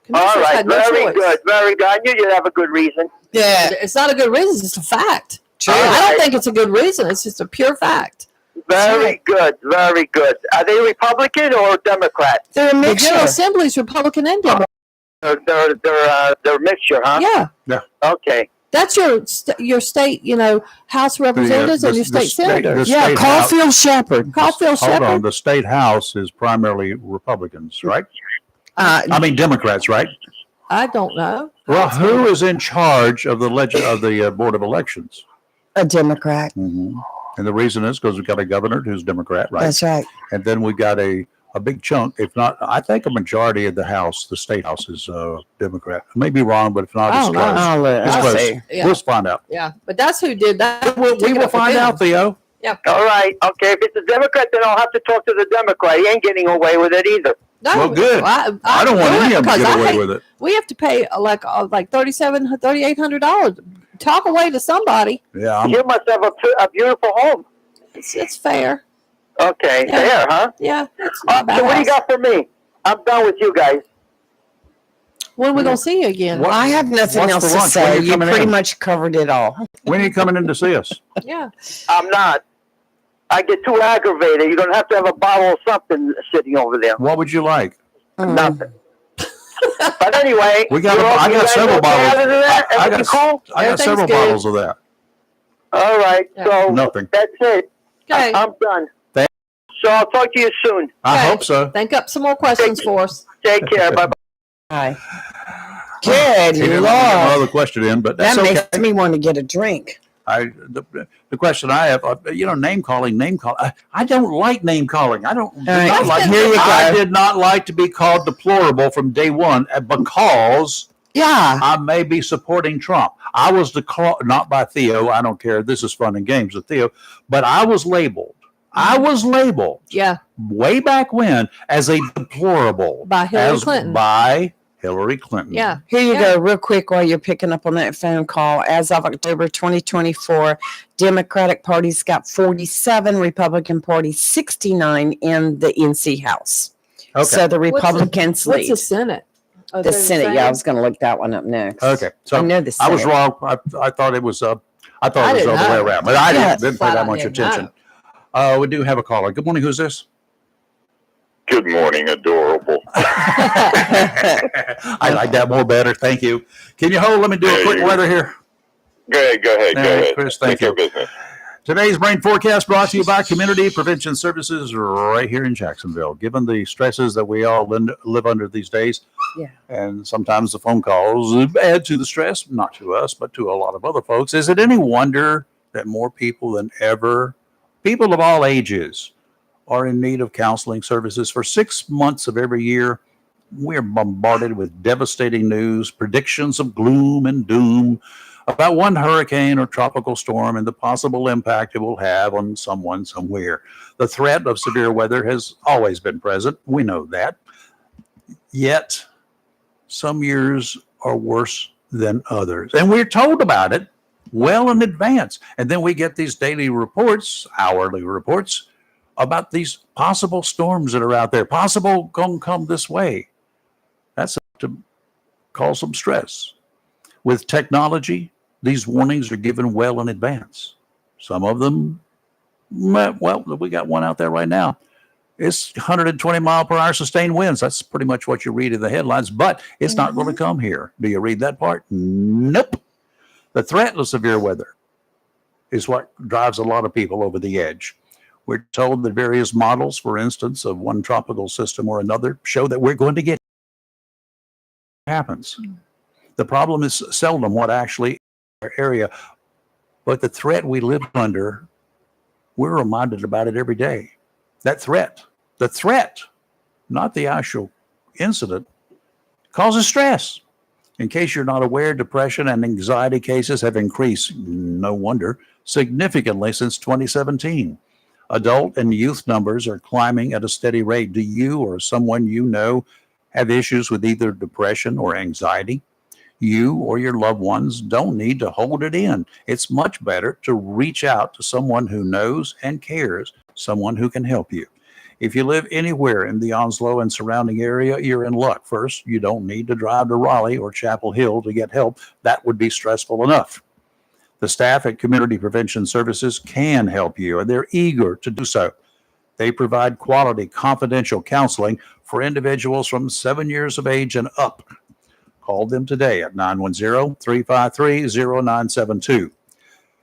Commissioners right, had no very choice. good, very good. I knew you'd have a good reason. Yeah. It's not a good reason. It's just a fact. True. I don't think it's a good reason. It's just a pure fact. Very good, very good. Are they Republican or Democrat? They're a The mixture. General Assembly is Republican and Democrat. They're a mixture, huh? Yeah. Okay. That's your state, House of Representatives and your state senators. the Yeah, state Caulfield Shepherd. Caulfield Hold on. Shepherd. The state house is primarily Republicans, right? Uh, I mean Democrats, right? I don't know. Well, who is in charge of the Board of Elections? a Democrat. Mm-hmm. And the reason is because we've got a governor who's Democrat, right? That's right. And then we got a big chunk, if not, I think a majority of the House, the state House is Democrat. I may be wrong, but if not, I it's don't know. close. It's I'll close. see. Yeah. We'll find out. Yeah, but that's who did that. We will find out, Theo. All right. Okay. If it's a Democrat, then I'll have to talk to the Democrat. He ain't getting away with it either. No, Well, good. I don't want do any it of them to because get I away hate- with it. We have to pay like $3,800. Talk away to somebody. Yeah, I'm, You must have a beautiful home. It's fair. Okay. Yeah. There, huh? Yeah. It's not a bad So what do you house. got for me? I'm done with you guys. When are we gonna see you again? Well, I have nothing What's else for to lunch? When say. you You coming pretty in? much covered it all. when are you coming in to see us? Yeah. I'm not. I get too aggravated. You're gonna have to have a bottle of something sitting over there. What would you like? Nothing. But anyway, We got. you I you got guys several okay bottles. other than that? I Everything got. cool? I got Everything's several good. bottles of that. All right. Yeah. So Nothing. that's it. Okay. I'm done. Thank- So I'll talk to you soon. I Okay. hope so. Think up some more questions for us. Take care. Bye bye. Hi. Good He didn't let me get my Lord. other question in, but That that's okay. makes me want to get a drink. The question I have, name calling. I don't like name calling. I don't. right, not like, here you I go. did not like to be called deplorable from day one because Yeah. I may be supporting Trump. I was not by Theo. I don't care. This is fun and games with Theo, but I was labeled. I was labeled Yeah, way back when as a deplorable by Hillary Clinton. by Hillary Clinton. Yeah. Here you Yeah. go, real quick, while you're picking up on that phone call. As of October 2024, Democratic Party's got 47, Republican Party 69 in the NC House. Okay. So the Republicans What's lead. the Senate? Oh, The they're Senate, same? yeah, I was going to look that one up next. Okay. I So know the I Senate. was wrong. I thought it was. I I thought it was the didn't other way know. around, but I Yeah, didn't pay flat that out much didn't attention. We do have a caller. Good morning. Who's this? Good morning, adorable. I like that more better. Thank you. Can you hold? Let me do a Yeah, quick you- weather here. Go ahead. Go Yeah, ahead. Chris, thank Take you. care of business. Today's rain forecast brought to you by Community Prevention Services right here in Jacksonville. Given the stresses that we all live under these days, Yeah. and sometimes the phone calls add to the stress, not to us, but to a lot of other folks, is it any wonder that more people than ever, people of all ages, are in need of counseling services? For 6 months of every year, we're bombarded with devastating news, predictions of gloom and doom about one hurricane or tropical storm and the possible impact it will have on someone somewhere. The threat of severe weather has always been present. We know that. Yet, some years are worse than others. And we're told about it well in advance. And then we get these daily reports, hourly reports, about these possible storms that are out there, possible going to come this way. That's to cause some stress. With technology, these warnings are given well in advance. Some of them, well, we got one out there right now. It's 120 mile per hour sustained winds. That's pretty much what you read in the headlines, but it's not going to come here. Do you read that part? Nope. The threat of severe weather is what drives a lot of people over the edge. We're told that various models, for instance, of one tropical system or another, show that we're going to get happens. The problem is seldom what actually area, but the threat we live under, we're reminded about it every day. That threat, not the actual incident, causes stress. In case you're not aware, depression and anxiety cases have increased, no wonder, significantly since 2017. Adult and youth numbers are climbing at a steady rate. Do you or someone you know have issues with either depression or anxiety? You or your loved ones don't need to hold it in. It's much better to reach out to someone who knows and cares, someone who can help you. If you live anywhere in the Onslow and surrounding area, you're in luck. First, you don't need to drive to Raleigh or Chapel Hill to get help. That would be stressful enough. The staff at Community Prevention Services can help you, and they're eager to do so. They provide quality, confidential counseling for individuals from 7 years of age and up. Call them today at 910-353-0972.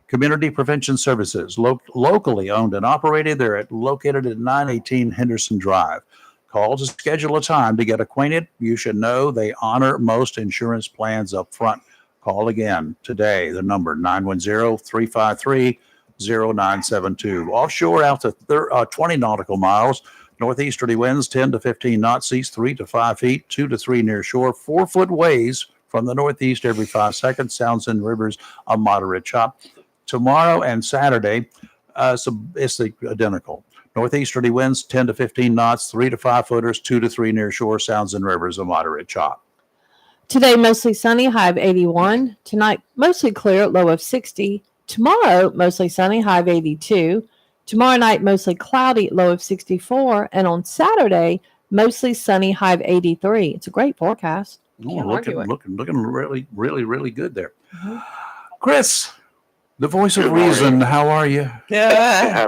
Community Prevention Services, locally owned and operated. They're located at 918 Henderson Drive. Call to schedule a time to get acquainted. You should know they honor most insurance plans up front. Call again today. The number 910-353-0972. Offshore out to 20 nautical miles. Northeasterly winds 10 to 15 knots, seas 3 to 5 feet, 2 to 3 near shore, 4-foot waves from the northeast every 5 seconds. Sounds in rivers a moderate chop. Tomorrow and Saturday, it's the identical. Northeasterly winds 10 to 15 knots, 3 to 5 footers, 2 to 3 near shore. Sounds in rivers a moderate chop. Today, mostly sunny, high of 81. Tonight, mostly clear, low of 60. Tomorrow, mostly sunny, high of 82. Tomorrow night, mostly cloudy, low of 64. And on Saturday, mostly sunny, high of 83. It's a great forecast. Can't argue it. Looking really, really, really good there. Chris, the voice of reason, how are you? Yeah.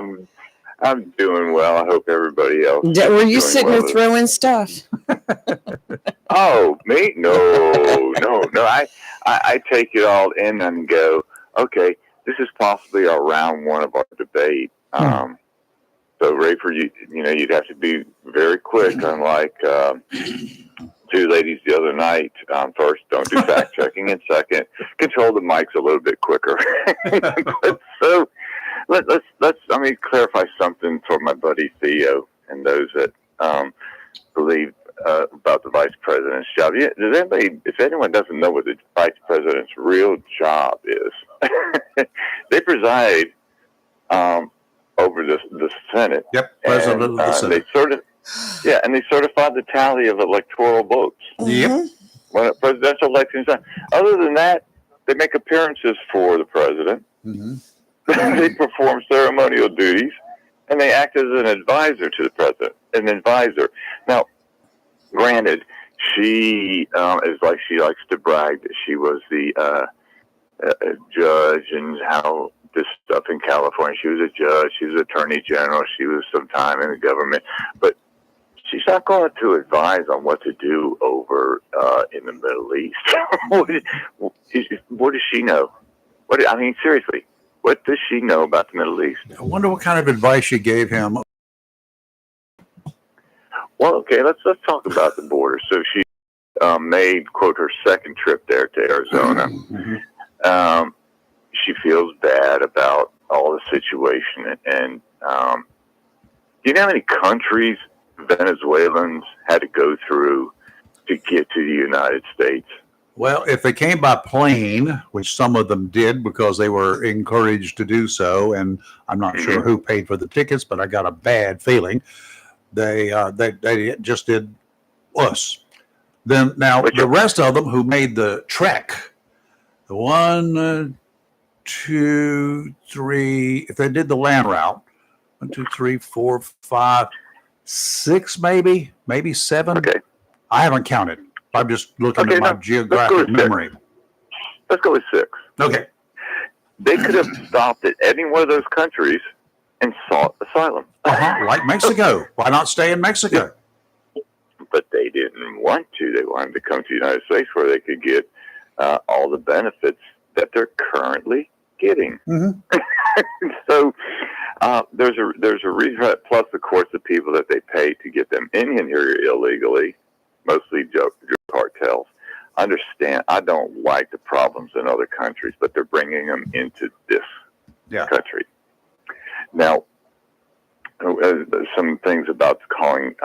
I'm doing well. I hope everybody else. Were you doing sitting well. there throwing stuff? Oh, me? No. I take it all in and go, okay, this is possibly our round one of our debate. So, Rafer, you'd have to be very quick, unlike two ladies the other night. First, don't do fact checking, and second, control the mics a little bit quicker. So let's let me clarify something for my buddy Theo and those that believe about the vice president's job. Yeah, does anybody, if anyone doesn't know what the vice president's real job is, they preside over the Senate. Yep, president of the Senate. And they certify the tally of electoral votes Yep. when a presidential election is done. Other than that, they make appearances for the president. Mm-hmm. They perform ceremonial duties, and they act as an advisor to the president. An advisor. Now, granted, she is like she likes to brag that she was the judge and how this stuff in California. She was a judge. She was attorney general. She was some time in the government, but she's not going to advise on what to do over in the Middle East. What does she know? I mean, seriously, what does she know about the Middle East? I wonder what kind of advice you gave him. Well, okay, let's talk about the border. So she made, quote, her second trip there to Arizona. Mm-hmm. She feels bad about all the situation. And do you know how many countries Venezuelans had to go through to get to the United States? Well, if they came by plane, which some of them did because they were encouraged to do so, and I'm not sure who paid for the tickets, but I got a bad feeling they just did us. Then now the rest of them who made the trek, the 1, 2, 3, if they did the land route, 1, 2, 3, 4, 5, 6, maybe 7. Okay. I haven't counted. I'm just looking at my geographic memory. Let's go with 6. Okay. They could have stopped at any one of those countries and sought asylum. Like Mexico. Why not stay in Mexico? But they didn't want to. They wanted to come to the United States where they could get all the benefits that they're currently getting. Mm-hmm. So there's a reason. Plus, of course, the people that they pay to get them in here illegally, mostly drug cartels. Understand? I don't like the problems in other countries, but they're bringing them into this country. Now, some things about calling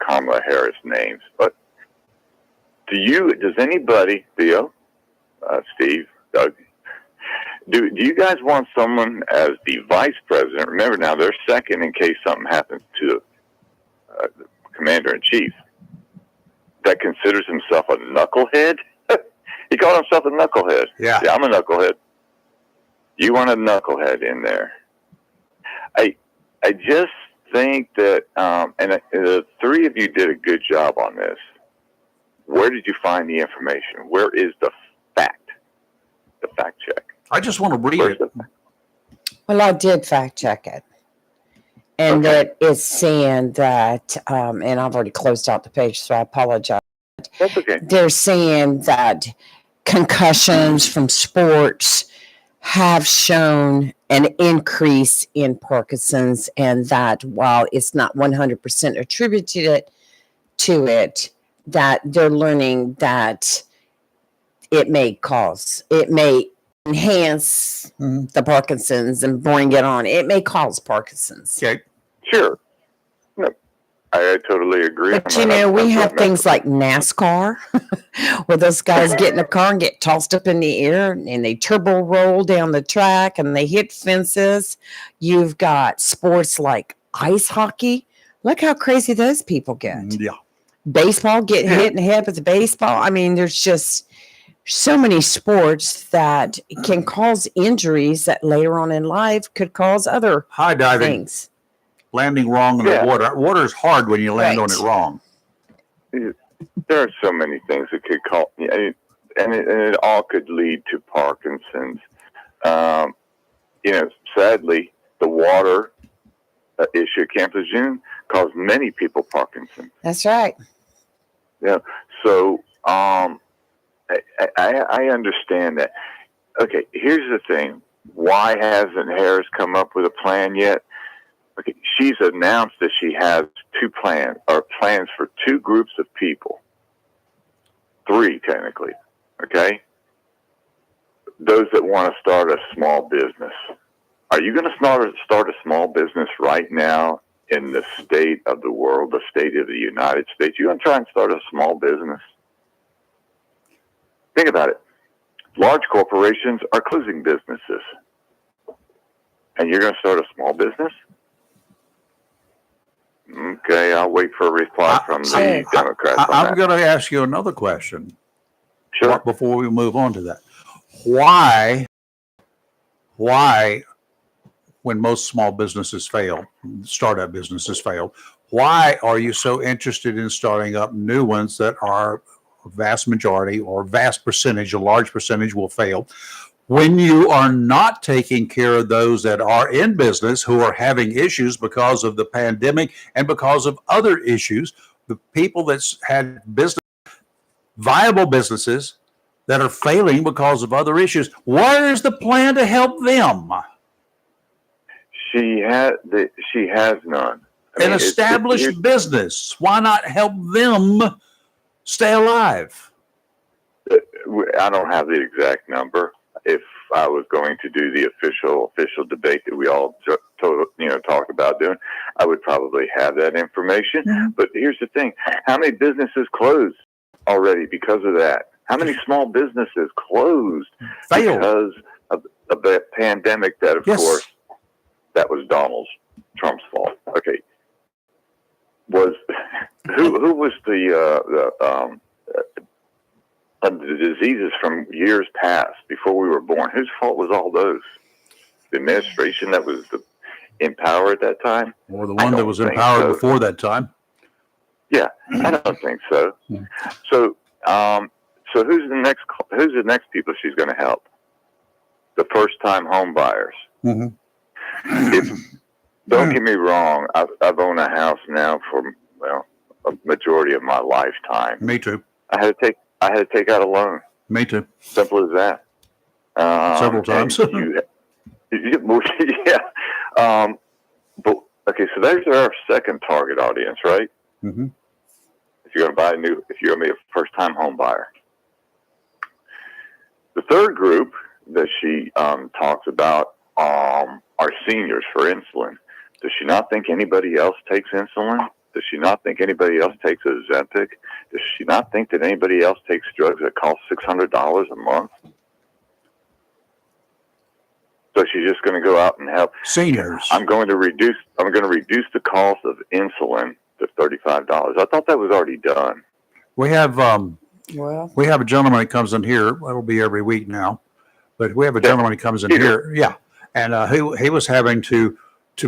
Kamala Harris names, but does anybody, Theo, Steve, Doug, do you guys want someone as the vice president? Remember now, they're second in case something happens to the commander-in-chief that considers himself a knucklehead? He called himself a knucklehead. Yeah, I'm a knucklehead. You want a knucklehead in there? I just think that, and the three of you did a good job on this. Where did you find the information? Where is the fact check? I just want to read it. Well, I did fact check it. And that is saying that, and I've already closed out the page, so I apologize. That's okay. They're saying that concussions from sports have shown an increase in Parkinson's, and that while it's not 100% attributed to it, that they're learning that it may enhance the Parkinson's and bring it on. It may cause Parkinson's. Okay. Sure. No, I totally agree. But we have things like NASCAR, where those guys get in a car and get tossed up in the air and they turbo roll down the track and they hit fences. You've got sports like ice hockey. Look how crazy those people get. Yeah. Baseball, get hit in the head with a baseball. I mean, there's just so many sports that can cause injuries that later on in life could cause other High diving, things. landing wrong in the water. Water is hard when you land on it wrong. There are so many things that could cause, and it all could lead to Parkinson's. Sadly, the water issue at Camp Lejeune caused many people Parkinson's. That's right. Yeah. So I understand that. Okay, here's the thing. Why hasn't Harris come up with a plan yet? Okay, she's announced that she has plans for two groups of people. Three, technically. Okay? Those that want to start a small business. Are you going to start a small business right now in the state of the world, the state of the United States? You going to try and start a small business? Think about it. Large corporations are closing businesses. And you're going to start a small business? Okay, I'll wait for a reply from the Democrats. I'm going to ask you another question. Sure. Before we move on to that. Why, when most small businesses fail, startup businesses fail, why are you so interested in starting up new ones that are a vast majority or vast percentage, a large percentage will fail, when you are not taking care of those that are in business who are having issues because of the pandemic and because of other issues, the people that's had viable businesses that are failing because of other issues? Where is the plan to help them? She has none. An established business. Why not help them stay alive? I don't have the exact number. If I was going to do the official debate that we all talk about doing, I would probably have that information. Mm-hmm. But here's the thing: how many businesses closed already because of that? How many small businesses closed because of the pandemic? That, of course, that was Donald Trump's fault. Okay, who was the diseases from years past before we were born? Whose fault was all those? The administration that was in power at that time, or the one that was in power before that time? Yeah, I don't think so. So who's the next people she's going to help? The first-time home buyers. Mm-hmm. Don't get me wrong. I've owned a house now for a majority of my lifetime. Me too. I had to take out a loan. Me too. Simple as that. Several times. Yeah. But okay, so there's our second target audience, right? Mm-hmm. If you're going to be a first-time home buyer. The third group that she talks about are seniors for insulin. Does she not think anybody else takes insulin? Does she not think anybody else takes Ozempic? Does she not think that anybody else takes drugs that cost $600 a month? So she's just going to go out and help seniors. I'm going to reduce the cost of insulin to $35. I thought that was already done. We have a gentleman that comes in here. It'll be every week now, but we have a gentleman that comes in here. Yeah, and he was having to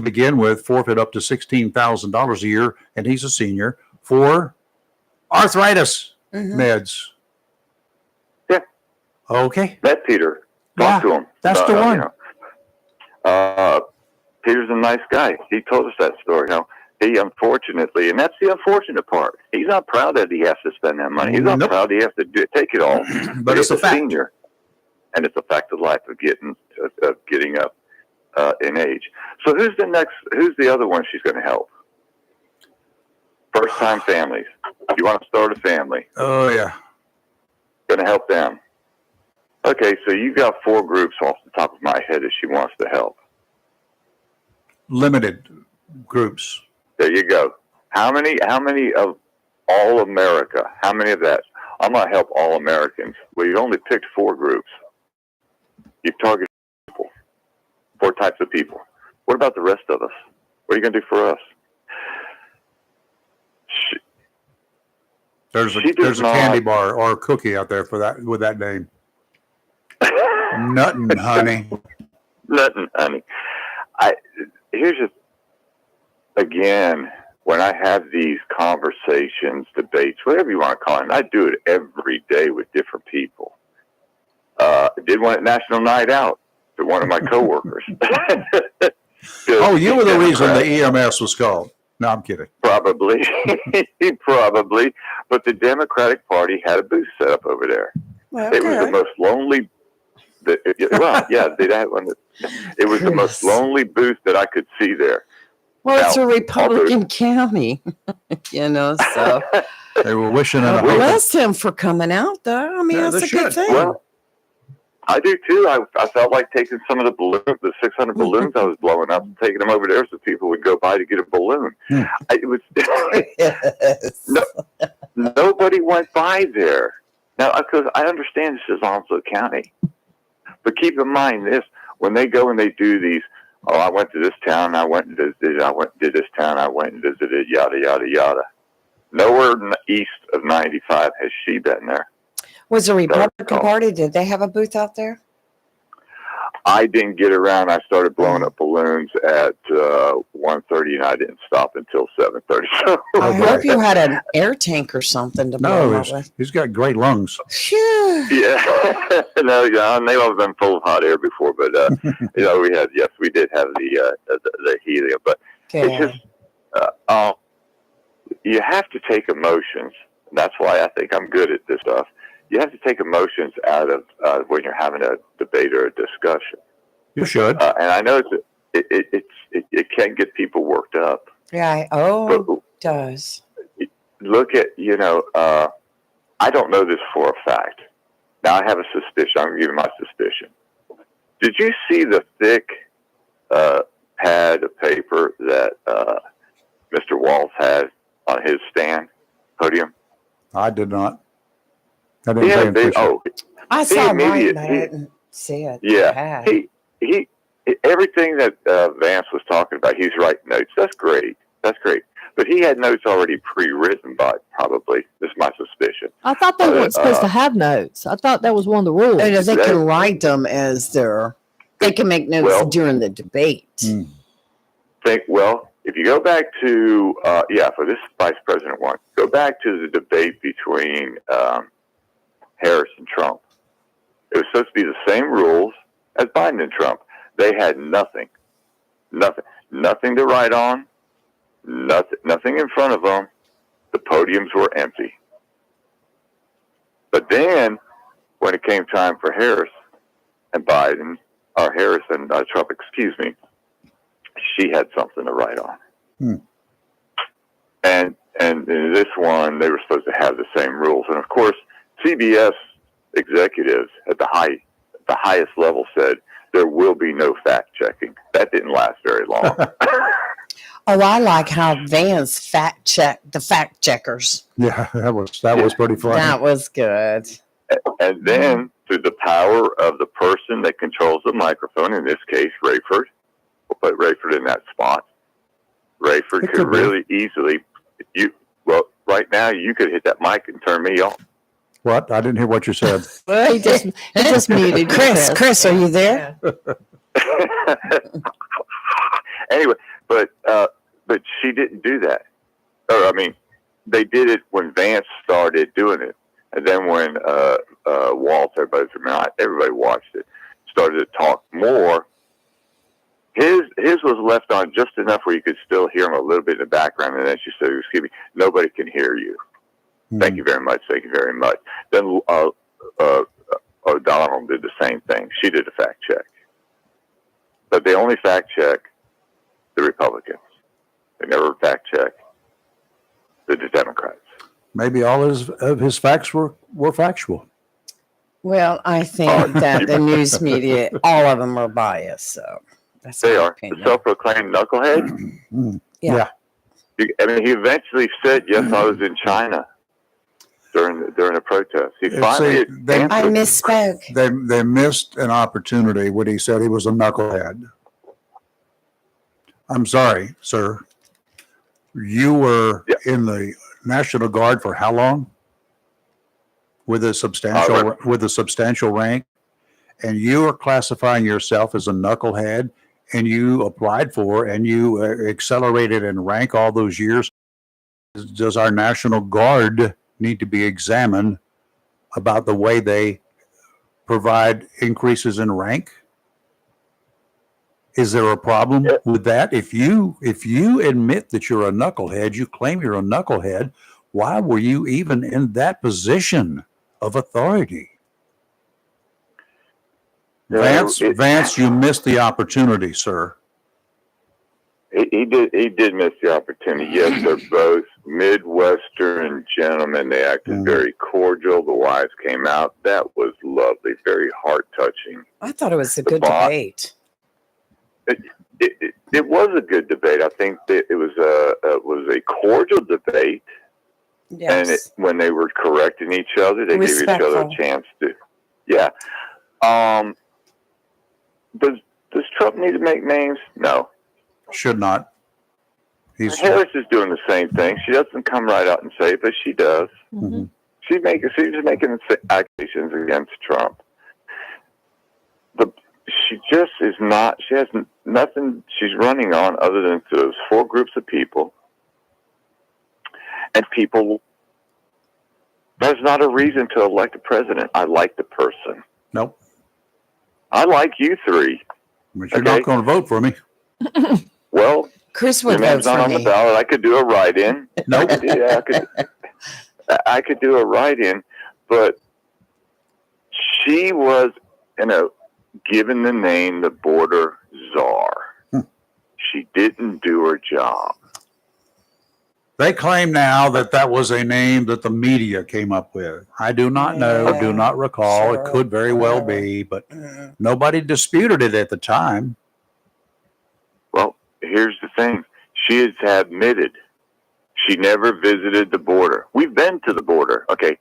begin with forfeit up to $16,000 a year, and he's a senior for arthritis meds. Yeah. Okay. That Peter. Talk to him. That's the one. Peter's a nice guy. He told us that story. He unfortunately, and that's the unfortunate part. He's not proud that he has to spend that money. He's not proud he has to take it all. But it's a fact. Senior, and it's a fact of life of getting up in age. So who's the other one she's going to help? First-time families. You want to start a family? Oh yeah. Going to help them. Okay, so you got four groups off the top of my head that she wants to help. Limited groups. There you go. How many of all America? How many of that? I'm going to help all Americans. Well, you only picked four groups. You've targeted people. Four types of people. What about the rest of us? What are you going to do for us? There's a candy bar or a cookie out there for that with that name. Nothing, honey. Nothing, honey. Again, when I have these conversations, debates, whatever you want to call it, I do it every day with different people. I did one at National Night Out to one of my coworkers. Oh, you were the reason the EMS was called. No, I'm kidding. Probably. Probably. But the Democratic Party had a booth set up over there. Well, it was the most lonely. Well, yeah, they had one. It was the most lonely booth that I could see there. Well, it's Now, a Republican county, so They were wishing and Well, bless him for coming out, though. I mean, Yeah, that's they a good should. thing. Well, I do too. I felt like taking some of the balloons, the 600 balloons I was blowing up, and taking them over there so people would go by to get a balloon. Hmm. It was Yes. No. Nobody went by there. Now, because I understand this is Onslow County, but keep in mind this: when they go and they do these, oh, I went to this town, I went and visited, I went and did this town, I went and visited, yada yada yada. Nowhere east of 95 has she been there. Was the Republican recall. Party? Did they have a booth out there? I didn't get around. I started blowing up balloons at 1:30, and I didn't stop until 7:30. So, I Okay. hope you had an air tank or something to blow No, them up he's got great lungs. with. Phew. yeah, no, yeah, they've all been full of hot air before, but we did have the helium, but it's Good. just you have to take emotions. That's why I think I'm good at this stuff. You have to take emotions out of when you're having a debate or a discussion. You should. And I know it can get people worked up. Yeah. But Oh, it does. look at, I don't know this for a fact. Now I have a suspicion. I'm giving my suspicion. Did you see the thick pad of paper that Mr. Walls had on his podium? I did not. I didn't pay attention. I He saw mine, immediate- but I he- didn't see it. Yeah, he everything that Vance was talking about, he's writing notes. That's great. But he had notes already pre-written by probably. This is my suspicion. I thought they weren't supposed to have notes. I thought that was one of the rules. And if they That- can write them as they can make notes Well- during the debate. Mm. If you go back to for this vice president one, go back to the debate between Harris and Trump. It was supposed to be the same rules as Biden and Trump. They had nothing to write on, nothing in front of them. The podiums were empty. But then, when it came time for Harris and Trump, she had something to write on. Hmm. And in this one, they were supposed to have the same rules. And of course, CBS executives at the highest level said there will be no fact checking. That didn't last very long. Oh, I like how Vance fact checked the fact checkers. Yeah, that was pretty funny. That was good. And then, through the power of the person that controls the microphone, in this case, Rayford, we'll put Rayford in that spot. Rayford It could could be. really easily, right now, you could hit that mic and turn me off. What? I didn't hear what you said. He just muted you, Chris, are you there? Anyway, but she didn't do that. They did it when Vance started doing it, and then when Walter, everybody watched it, started to talk more. His was left on just enough where you could still hear him a little bit in the background, and then she said, "Excuse me, nobody can hear you. Thank you very much. Thank you very much." Then O'Donnell did the same thing. She did a fact check, but they only fact check the Republicans. They never fact check the Democrats. Maybe all of his facts were factual. Well, I think that the news media, all of them are biased. So that's They my are opinion. the self-proclaimed knucklehead. Mm. Yeah. He eventually said, "Yes, I was in China during a protest." He See, finally I answered. misspoke. They missed an opportunity when he said he was a knucklehead. I'm sorry, sir. You were Yeah. in the National Guard for how long? With a substantial rank, and you are classifying yourself as a knucklehead, and you applied for and you accelerated in rank all those years. Does our National Guard need to be examined about the way they provide increases in rank? Is there a problem with that? If you admit that you're a knucklehead, you claim you're a knucklehead, why were you even in that position of authority? Yeah, Vance, you missed the opportunity, sir. He did miss the opportunity. Yes, they're both Midwestern gentlemen. They acted very cordial. The wives came out. That was lovely, very heart touching. I thought it was a good debate. It was a good debate. I think that it was a cordial debate. Yes. And when they were correcting each other, they gave each other a chance to. Yeah. Does Trump need to make names? No. Should not. Harris is doing the same thing. She doesn't come right out and say it, but she does. Mm-hmm. She's making accusations against Trump. She just is not. She has nothing she's running on other than those four groups of people, and people. That's not a reason to elect a president. I like the person. Nope. I like you three. But you're not going to vote for me. Well, Chris your would name's vote not for on the me. ballot. I could do a write-in. Nope. I could do a write-in, but she was, given the name the border czar. She didn't do her job. They claim now that was a name that the media came up with. I do not know, Yeah. do not recall. Sure. It could very well be, but nobody disputed it at the time. Well, here's the thing. She has admitted she never visited the border. We've been to the border. Okay.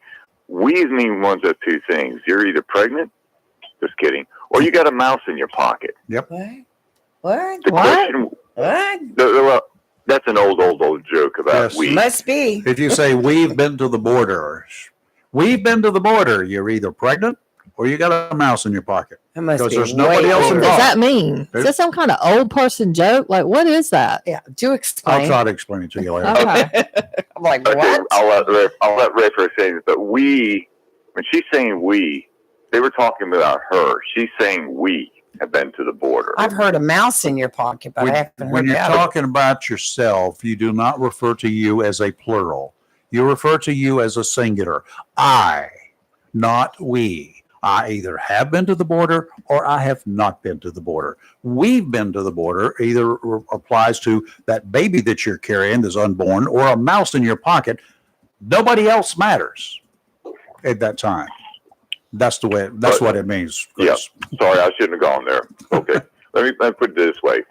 We mean one of two things. You're either pregnant, just kidding, or you got a mouse in your pocket. What? The question, What? well, that's an old joke about Yes. we. Must be. If you say we've been to the border, you're either pregnant or you got a mouse in your pocket. It must Because be there's nobody way else What older. does involved. that mean? Is that some kind of old person joke? Like, what is that? Yeah, do I'll explain. try to explain it to you later. Okay. I'm like, Okay, what? I'll let Ray for say this, but we, when she's saying we, they were talking about her. She's saying we have been to the border. I've heard a mouse in your pocket, but I haven't When heard you're the other. talking about yourself, you do not refer to you as a plural. You refer to you as a singular. I, not we. I either have been to the border or I have not been to the border. We've been to the border either applies to that baby that you're carrying that's unborn or a mouse in your pocket. Nobody else matters at that time. That's what it means. Chris. Yeah. Sorry, I shouldn't have gone there. Okay. let me put it this way.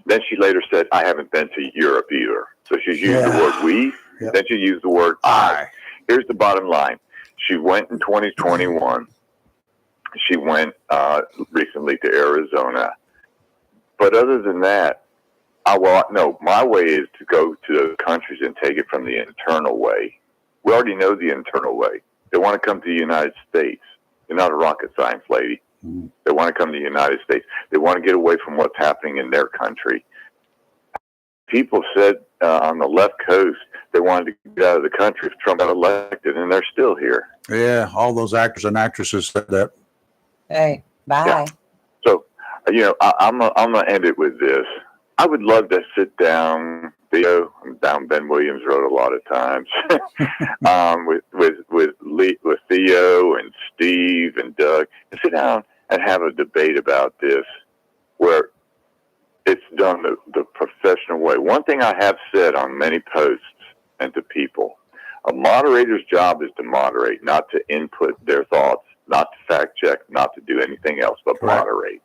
Then she later said, I haven't been to Europe either. So she's used the word we, Yeah. then she used the word I. Here's the bottom line. She went in 2021. She went recently to Arizona. But other than that, my way is to go to those countries and take it from the internal way. We already know the internal way. They want to come to the United States. They're not a rocket science lady. They want to come to the United States. They want to get away from what's happening in their country. People said on the left coast they wanted to get out of the country if Trump got elected, and they're still here. Yeah, all those actors and actresses said that. Hey, bye. Yeah. So, I'm gonna end it with this. I would love to sit down. Theo, Ben Williams wrote a lot of times with Theo and Steve and Doug, and sit down and have a debate about this, where it's done the professional way. One thing I have said on many posts and to people, a moderator's job is to moderate, not to input their thoughts, not to fact check, not to do anything else but Correct. moderate.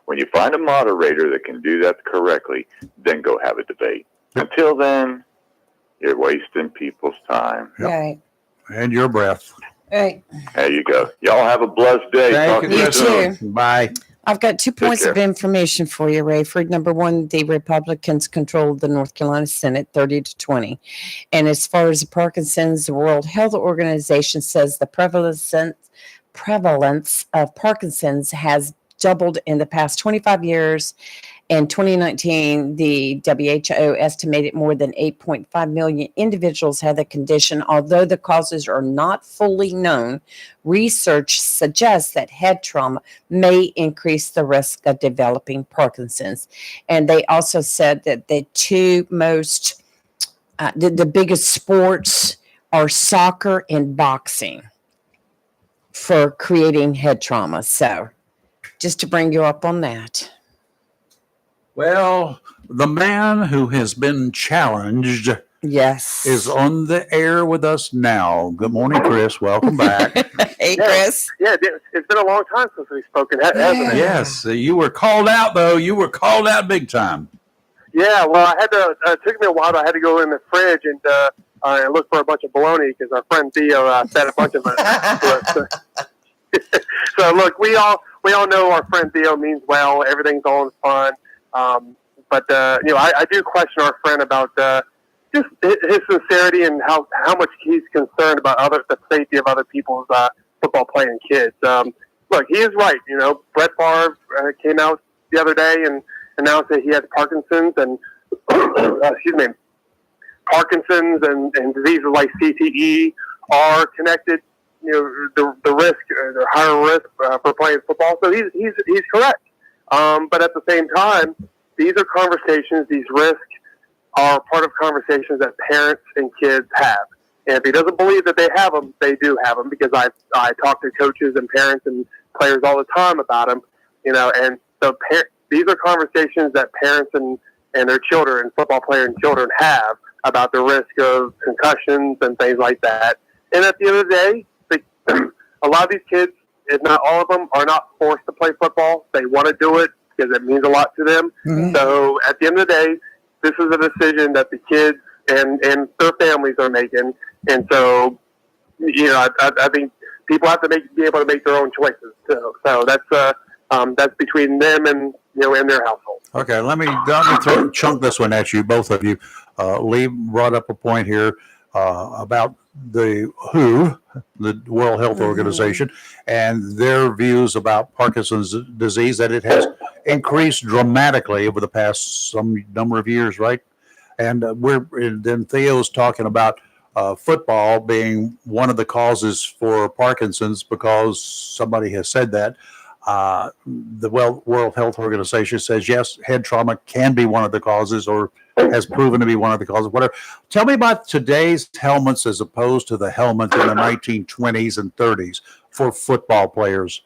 When you find a moderator that can do that correctly, then go have a debate. Yep. Until then, you're wasting people's time. Yep. Right. And your breath. Right. There you go. Y'all have a blessed day. Talk to you you soon. too. Bye. I've got 2 points of care. information for you, Rayford. Number one, the Republicans control the North Carolina Senate 30-20. And as far as the Parkinson's, the World Health Organization says the prevalence of Parkinson's has doubled in the past 25 years. In 2019, the WHO estimated more than 8.5 million individuals had the condition. Although the causes are not fully known, research suggests that head trauma may increase the risk of developing Parkinson's. And they also said that the two most, the biggest sports are soccer and boxing for creating head trauma. So just to bring you up on that. Well, the man who has been challenged Yes. is on the air with us now. Good morning, Chris. Welcome back. Hey, Yeah. Chris. Yeah, it's been a long time since we've spoken, hasn't it? Yes, you were called out, though. You were called out big time. Yeah, well, I had to. It took me a while. I had to go in the fridge and look for a bunch of bologna because our friend Theo fed a bunch of it to us. So look, we all know our friend Theo means well. Everything's all in fun. But I do question our friend about just his sincerity and how much he's concerned about the safety of other people's football playing kids. Look, he is right. Brett Favre came out the other day and announced that he has Parkinson's and Parkinson's and diseases like CTE are connected. The risk, the higher risk for playing football. So he's correct. But at the same time, these are conversations. These risks are part of conversations that parents and kids have. And if he doesn't believe that they have them, they do have them because I talk to coaches and parents and players all the time about them. And so these are conversations that parents and their children, football player and children, have about the risk of concussions and things like that. And at the end of the day, a lot of these kids, if not all of them, are not forced to play football. They want to do it because it means a lot to them. Mm-hmm. So at the end of the day, this is a decision that the kids and their families are making. And so, I think people have to be able to make their own choices too. So that's between them and and their household. Okay, let me chunk this one at you, both of you. Lee brought up a point here about the WHO, the World Health Organization, and their views about Parkinson's disease, that it has increased dramatically over the past some number of years, right? And then Theo's talking about football being one of the causes for Parkinson's because somebody has said that. The World Health Organization says, yes, head trauma can be one of the causes or has proven to be one of the causes, whatever. Tell me about today's helmets as opposed to the helmet in the 1920s and 30s for football players.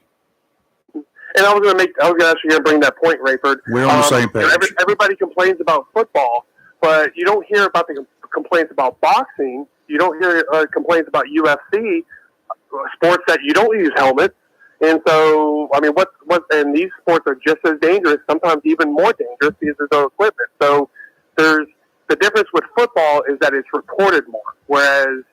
And I was actually going to bring that point, Rayford. We're on the same page. Everybody complains about football, but you don't hear about the complaints about boxing. You don't hear complaints about UFC, sports that you don't use helmets. And so, and these sports are just as dangerous, sometimes even more dangerous because there's no equipment. So there's the difference with football is that it's reported more, whereas,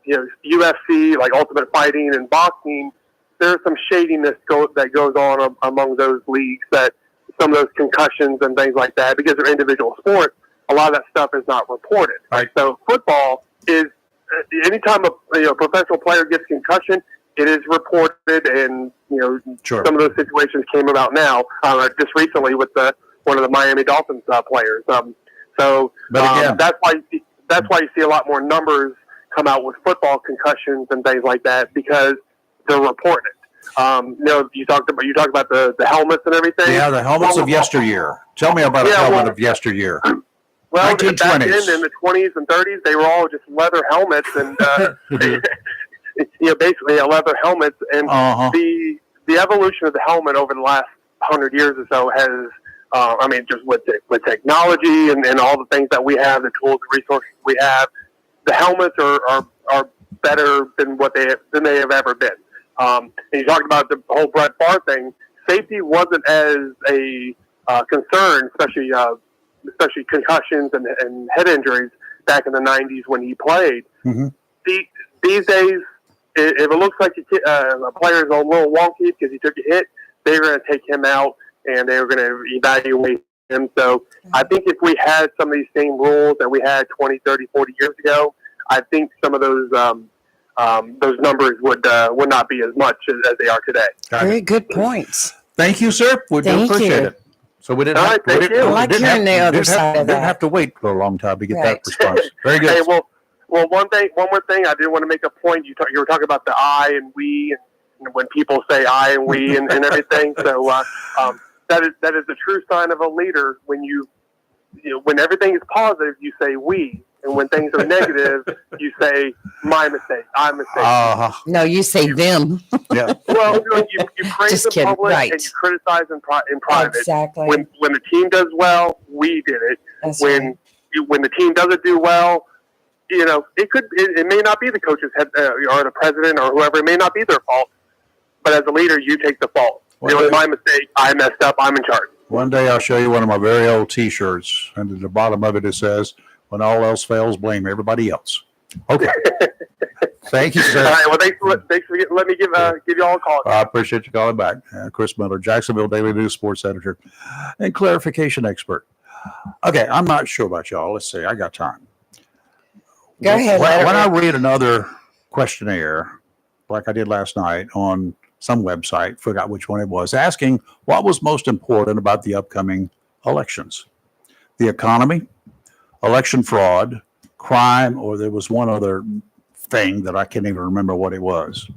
UFC, like Ultimate Fighting and boxing, there's some shadiness that goes on among those leagues, that some of those concussions and things like that, because they're individual sports, a lot of that stuff is not reported. Right. So football is, anytime a professional player gets concussion, it is reported, and Sure. Some of those situations came about now, just recently with one of the Miami Dolphins players. But again, that's why you see a lot more numbers come out with football concussions and things like that because they're reported. You talked about the helmets and everything. Yeah, the helmets of yesteryear. Tell me about a helmet of yesteryear. Well, 1920s. back then in the 20s and 30s, they were all just leather helmets and. Basically a leather helmet, and the evolution of the helmet over the last 100 years or so has, just with technology and all the things that we have, the tools and resources we have, the helmets are better than they have ever been. And you talked about the whole Brett Favre thing. Safety wasn't as a concern, especially concussions and head injuries back in the 90s when he played. Mm-hmm. These days, if it looks like a player is a little wonky because he took a hit, they're going to take him out and they're going to evaluate him. So I think if we had some of these same rules that we had 20, 30, 40 years ago, I think some of those numbers would not be as much as they are today. Very good points. Thank you, sir. We do appreciate it. So we didn't. All right, thank you. I like hearing the other side of that. Didn't have to wait for a long time to get that response. Very good. Hey, well, one more thing. I did want to make a point. You were talking about the I and we, and when people say I and we and everything. So that is the true sign of a leader. When when everything is positive, you say we. And when things are negative, you say, my mistake, I'm a mistake. No, you say them. Yeah. Well, you praise Just in kidding, public right. and you criticize in private. Exactly. When the team does well, we did it. That's When right. when the team doesn't do well, it may not be the coach's head or the president or whoever. It may not be their fault. But as a leader, you take the fault. It was my mistake. I messed up. I'm in charge. One day I'll show you one of my very old T-shirts, and at the bottom of it says, "When all else fails, blame everybody else." Okay. Thank you, All sir. right. Well, thanks for letting me give you all a call. I appreciate you calling back. Chris Miller, Jacksonville Daily News sports editor and clarification expert. Okay, I'm not sure about y'all. Let's see. I got time. Go ahead, When I Letterman. read another questionnaire, like I did last night on some website, forgot which one it was, asking what was most important about the upcoming elections: the economy, election fraud, crime, or there was one other thing that I can't even remember what it was.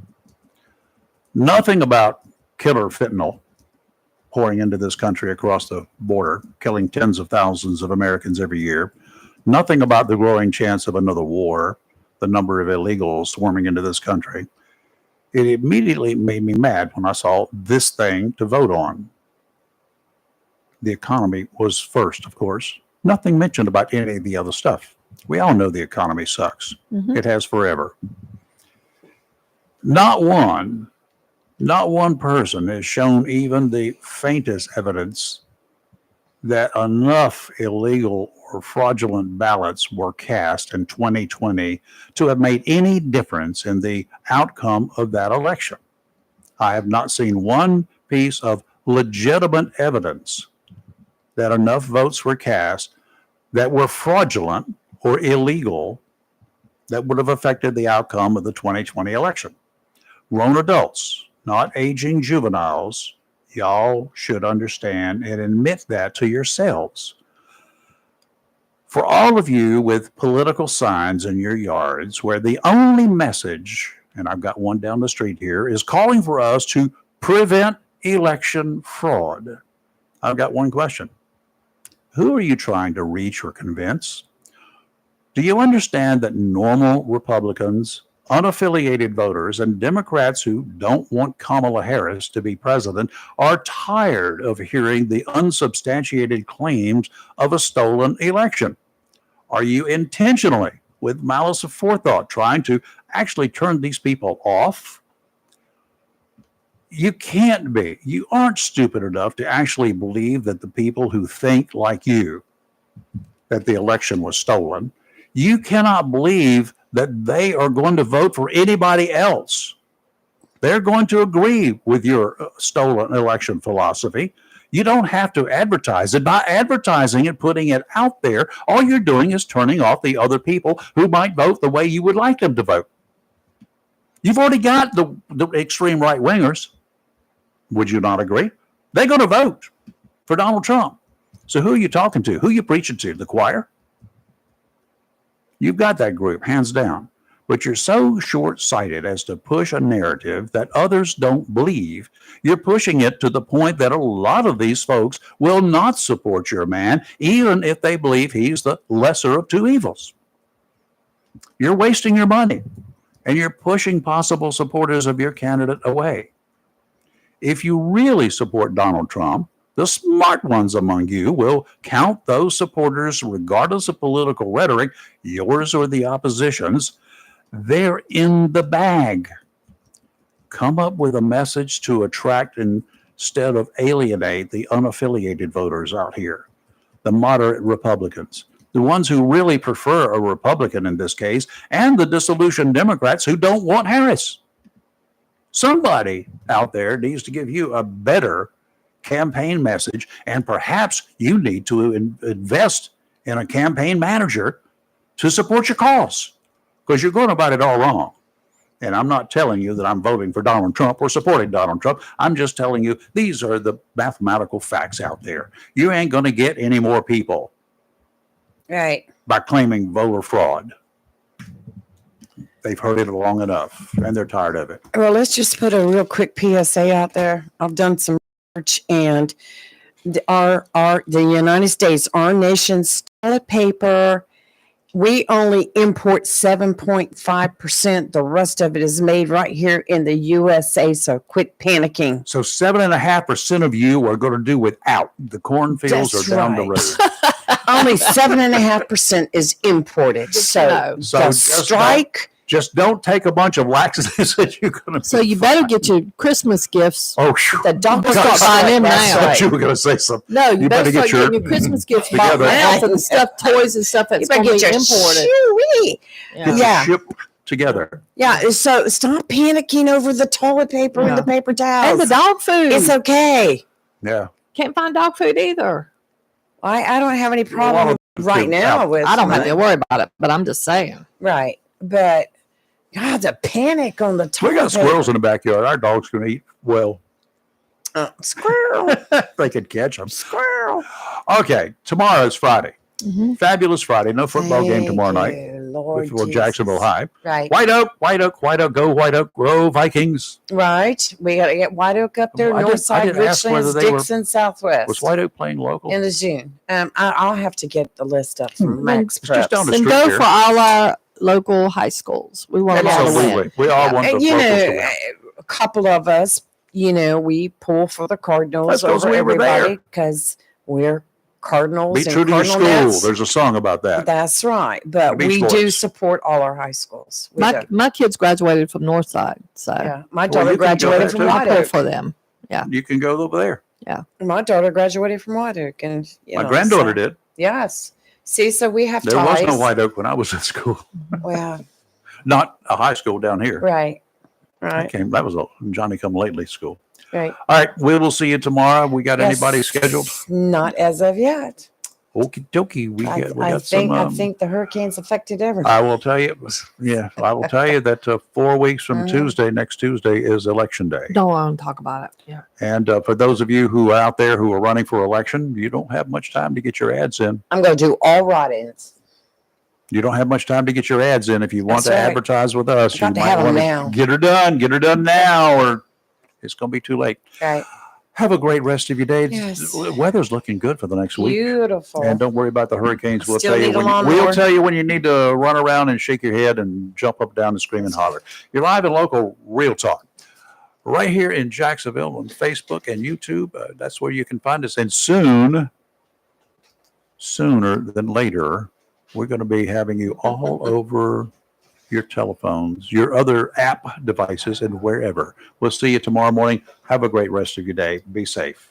Nothing about killer fentanyl pouring into this country across the border, killing tens of thousands of Americans every year. Nothing about the growing chance of another war, the number of illegals swarming into this country. It immediately made me mad when I saw this thing to vote on. The economy was first, of course. Nothing mentioned about any of the other stuff. We all know the economy sucks. Mhm. It has forever. Not one person has shown even the faintest evidence that enough illegal or fraudulent ballots were cast in 2020 to have made any difference in the outcome of that election. I have not seen one piece of legitimate evidence that enough votes were cast that were fraudulent or illegal that would have affected the outcome of the 2020 election. Grown adults, not aging juveniles, y'all should understand and admit that to yourselves. For all of you with political signs in your yards where the only message, and I've got one down the street here, is calling for us to prevent election fraud, I've got one question. Who are you trying to reach or convince? Do you understand that normal Republicans, unaffiliated voters, and Democrats who don't want Kamala Harris to be president are tired of hearing the unsubstantiated claims of a stolen election? Are you intentionally, with malice of forethought, trying to actually turn these people off? You can't be. You aren't stupid enough to actually believe that the people who think like you, that the election was stolen, you cannot believe that they are going to vote for anybody else. They're going to agree with your stolen election philosophy. You don't have to advertise it. By advertising it, putting it out there, all you're doing is turning off the other people who might vote the way you would like them to vote. You've already got the extreme right wingers. Would you not agree? They're going to vote for Donald Trump. So who are you talking to? Who are you preaching to? The choir? You've got that group, hands down. But you're so short-sighted as to push a narrative that others don't believe. You're pushing it to the point that a lot of these folks will not support your man, even if they believe he's the lesser of two evils. You're wasting your money, and you're pushing possible supporters of your candidate away. If you really support Donald Trump, the smart ones among you will count those supporters, regardless of political rhetoric, yours or the opposition's. They're in the bag. Come up with a message to attract instead of alienate the unaffiliated voters out here, the moderate Republicans, the ones who really prefer a Republican in this case, and the disillusioned Democrats who don't want Harris. Somebody out there needs to give you a better campaign message, and perhaps you need to invest in a campaign manager to support your cause, because you're going about it all wrong. And I'm not telling you that I'm voting for Donald Trump or supporting Donald Trump. I'm just telling you these are the mathematical facts out there. You ain't going to get any more people Right. by claiming voter fraud. They've heard it long enough, and they're tired of it. Well, let's just put a real quick PSA out there. I've done some research, and the United States, our nation's toilet paper We only import 7.5%. The rest of it is made right here in the USA. So quit panicking. So 7.5% of you are going to do without. The cornfields That's are down the right. road. Only 7.5% is imported. So know. So the just strike. Just don't take a bunch of laxatives that you're going to. So you better get your Christmas gifts. Oh, phew. The doctor Start buying them that's now. I thought right. you were going to say something. No, you, You better better start get your- getting your Christmas gifts bought together. now for the stuff, toys and stuff You that's better going to get be your imported. Shoo-wee. Yeah. Get Yeah. your ship together. Yeah. So stop panicking over the toilet paper and the paper towels. And the dog food. It's okay. Yeah. Can't find dog food either. I don't have any Well, problem right food. now with I don't have to worry about it, but I'm just saying. Right. But God, the panic on the toilet We got squirrels in the backyard. Our dogs can eat well. Squirrel. They could catch them. Squirrel. Okay. Tomorrow is Friday. Mhm. Fabulous Friday. No football game Thank tomorrow night you, Lord before Jesus. Jacksonville High. Right. White Oak, White Oak, White Oak, go White Oak, go Vikings. Right. We got to get White Oak up there, I didn't- North I Side, didn't ask whether Richlands, they were- Dixon, Southwest. Was White Oak playing local? in the June. I'll have to get the list up from Max It's just Preps. down the Then street go here. for all our local high schools. We want them all to win. Absolutely. We all want the And, you locals to know, win. a couple of us, we pull for the Cardinals That's 'cause over we were there. everybody because we're Cardinals Be and true to your Cardinal school. Nets. There's a song about that. That's right. But Beach we do Boys. support all our high schools. We do. My kids graduated from Northside, so Yeah. My Well, daughter you can go graduated there from too. I White pull Oak. for them. You can go over there. My daughter graduated from White Oak. And, My granddaughter so- did. Yes. See, so we have There was ties. no White Oak when I was in school. Well, Not a high school down here. right. Right. That was a Johnny come lately school. Right. All right. We will see you tomorrow. We got anybody Yes. scheduled? Not as of yet. Okie dokie. We I got think some. I think the hurricanes affected everything. I will tell you. Yeah. I will tell you that 4 weeks from next Tuesday is election day. Don't want to talk about it. Yeah. And for those of you who are out there who are running for election, you don't have much time to get your ads in. I'm going to do all write-ins. You don't have much time to get your ads in. If you want That's to right. advertise with us, Got you to might have 'em want now. to get her done now, or it's going to be too late. Right. Have a great rest of your day. Yes. The weather's looking good for the next week. Beautiful. And don't worry about the hurricanes. We'll Still tell you need a when lawnmower. we'll tell you when you need to run around and shake your head and jump up, down, and scream and holler. You're live and local, Real Talk, right here in Jacksonville on Facebook and YouTube. That's where you can find us. And sooner than later, we're going to be having you all over your telephones, your other app devices, and wherever. We'll see you tomorrow morning. Have a great rest of your day. Be safe.